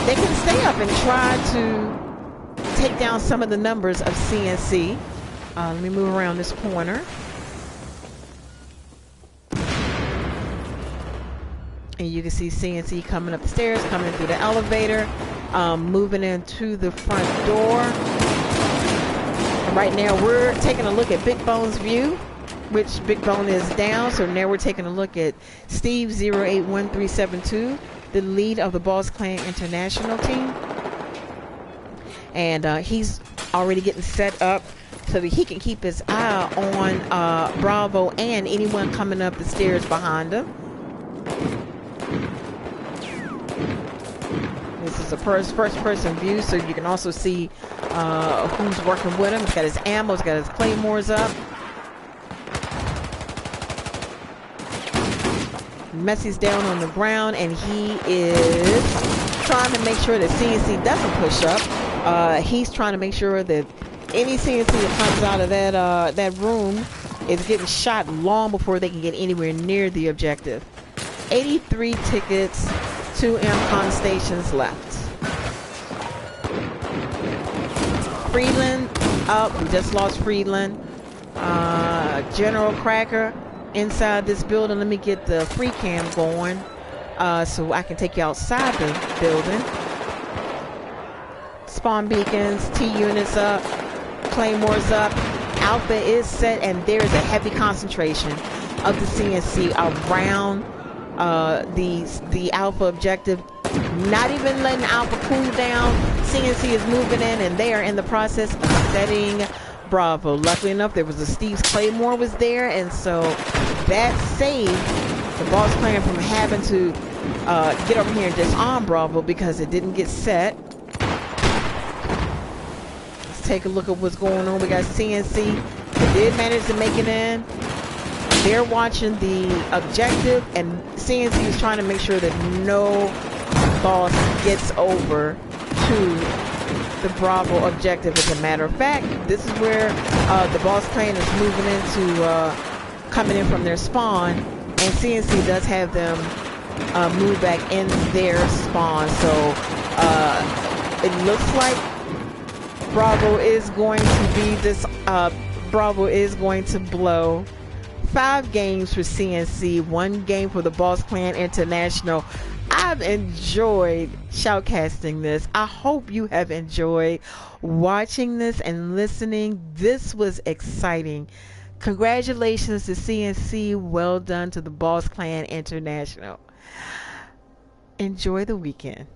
they can stay up and try to take down some of the numbers of CNC. Let me move around this corner. And you can see CNC coming up the stairs, coming through the elevator, moving into the front door. Right now we're taking a look at Big Bone's view, which Big Bone is down. So now we're taking a look at Steve 081372, the lead of the Boss Clan International team. And he's already getting set up so that he can keep his eye on Bravo and anyone coming up the stairs behind him. This is a first-person view, so you can also see who's working with him. He's got his ammo, he's got his claymores up. Messy's down on the ground, and he is trying to make sure that CNC doesn't push up. He's trying to make sure that any CNC that comes out of that room is getting shot long before they can get anywhere near the objective. 83 tickets, 2 MCON stations left. Friedland up. We just lost Friedland. General Cracker inside this building. Let me get the free cam going so I can take you outside the building. Spawn beacons, T units up, claymores up. Alpha is set, and there is a heavy concentration of the CNC around the Alpha objective. Not even letting Alpha cool down. CNC is moving in, and they are in the process of setting Bravo. Luckily enough, there was a Steve's Claymore was there, and so that saved the Boss Clan from having to get over here and disarm Bravo because it didn't get set. Let's take a look at what's going on. We got CNC. They did manage to make it in. They're watching the objective, and CNC is trying to make sure that no Boss gets over to the Bravo objective. As a matter of fact, this is where the Boss Clan is moving into, coming in from their spawn, and CNC does have them move back in their spawn. So it looks like Bravo is going to be this. Bravo is going to blow. 5 games for CNC, 1 game for the Boss Clan International. I've enjoyed shoutcasting this. I hope you have enjoyed watching this and listening. This was exciting. Congratulations to CNC. Well done to the Boss Clan International. Enjoy the weekend.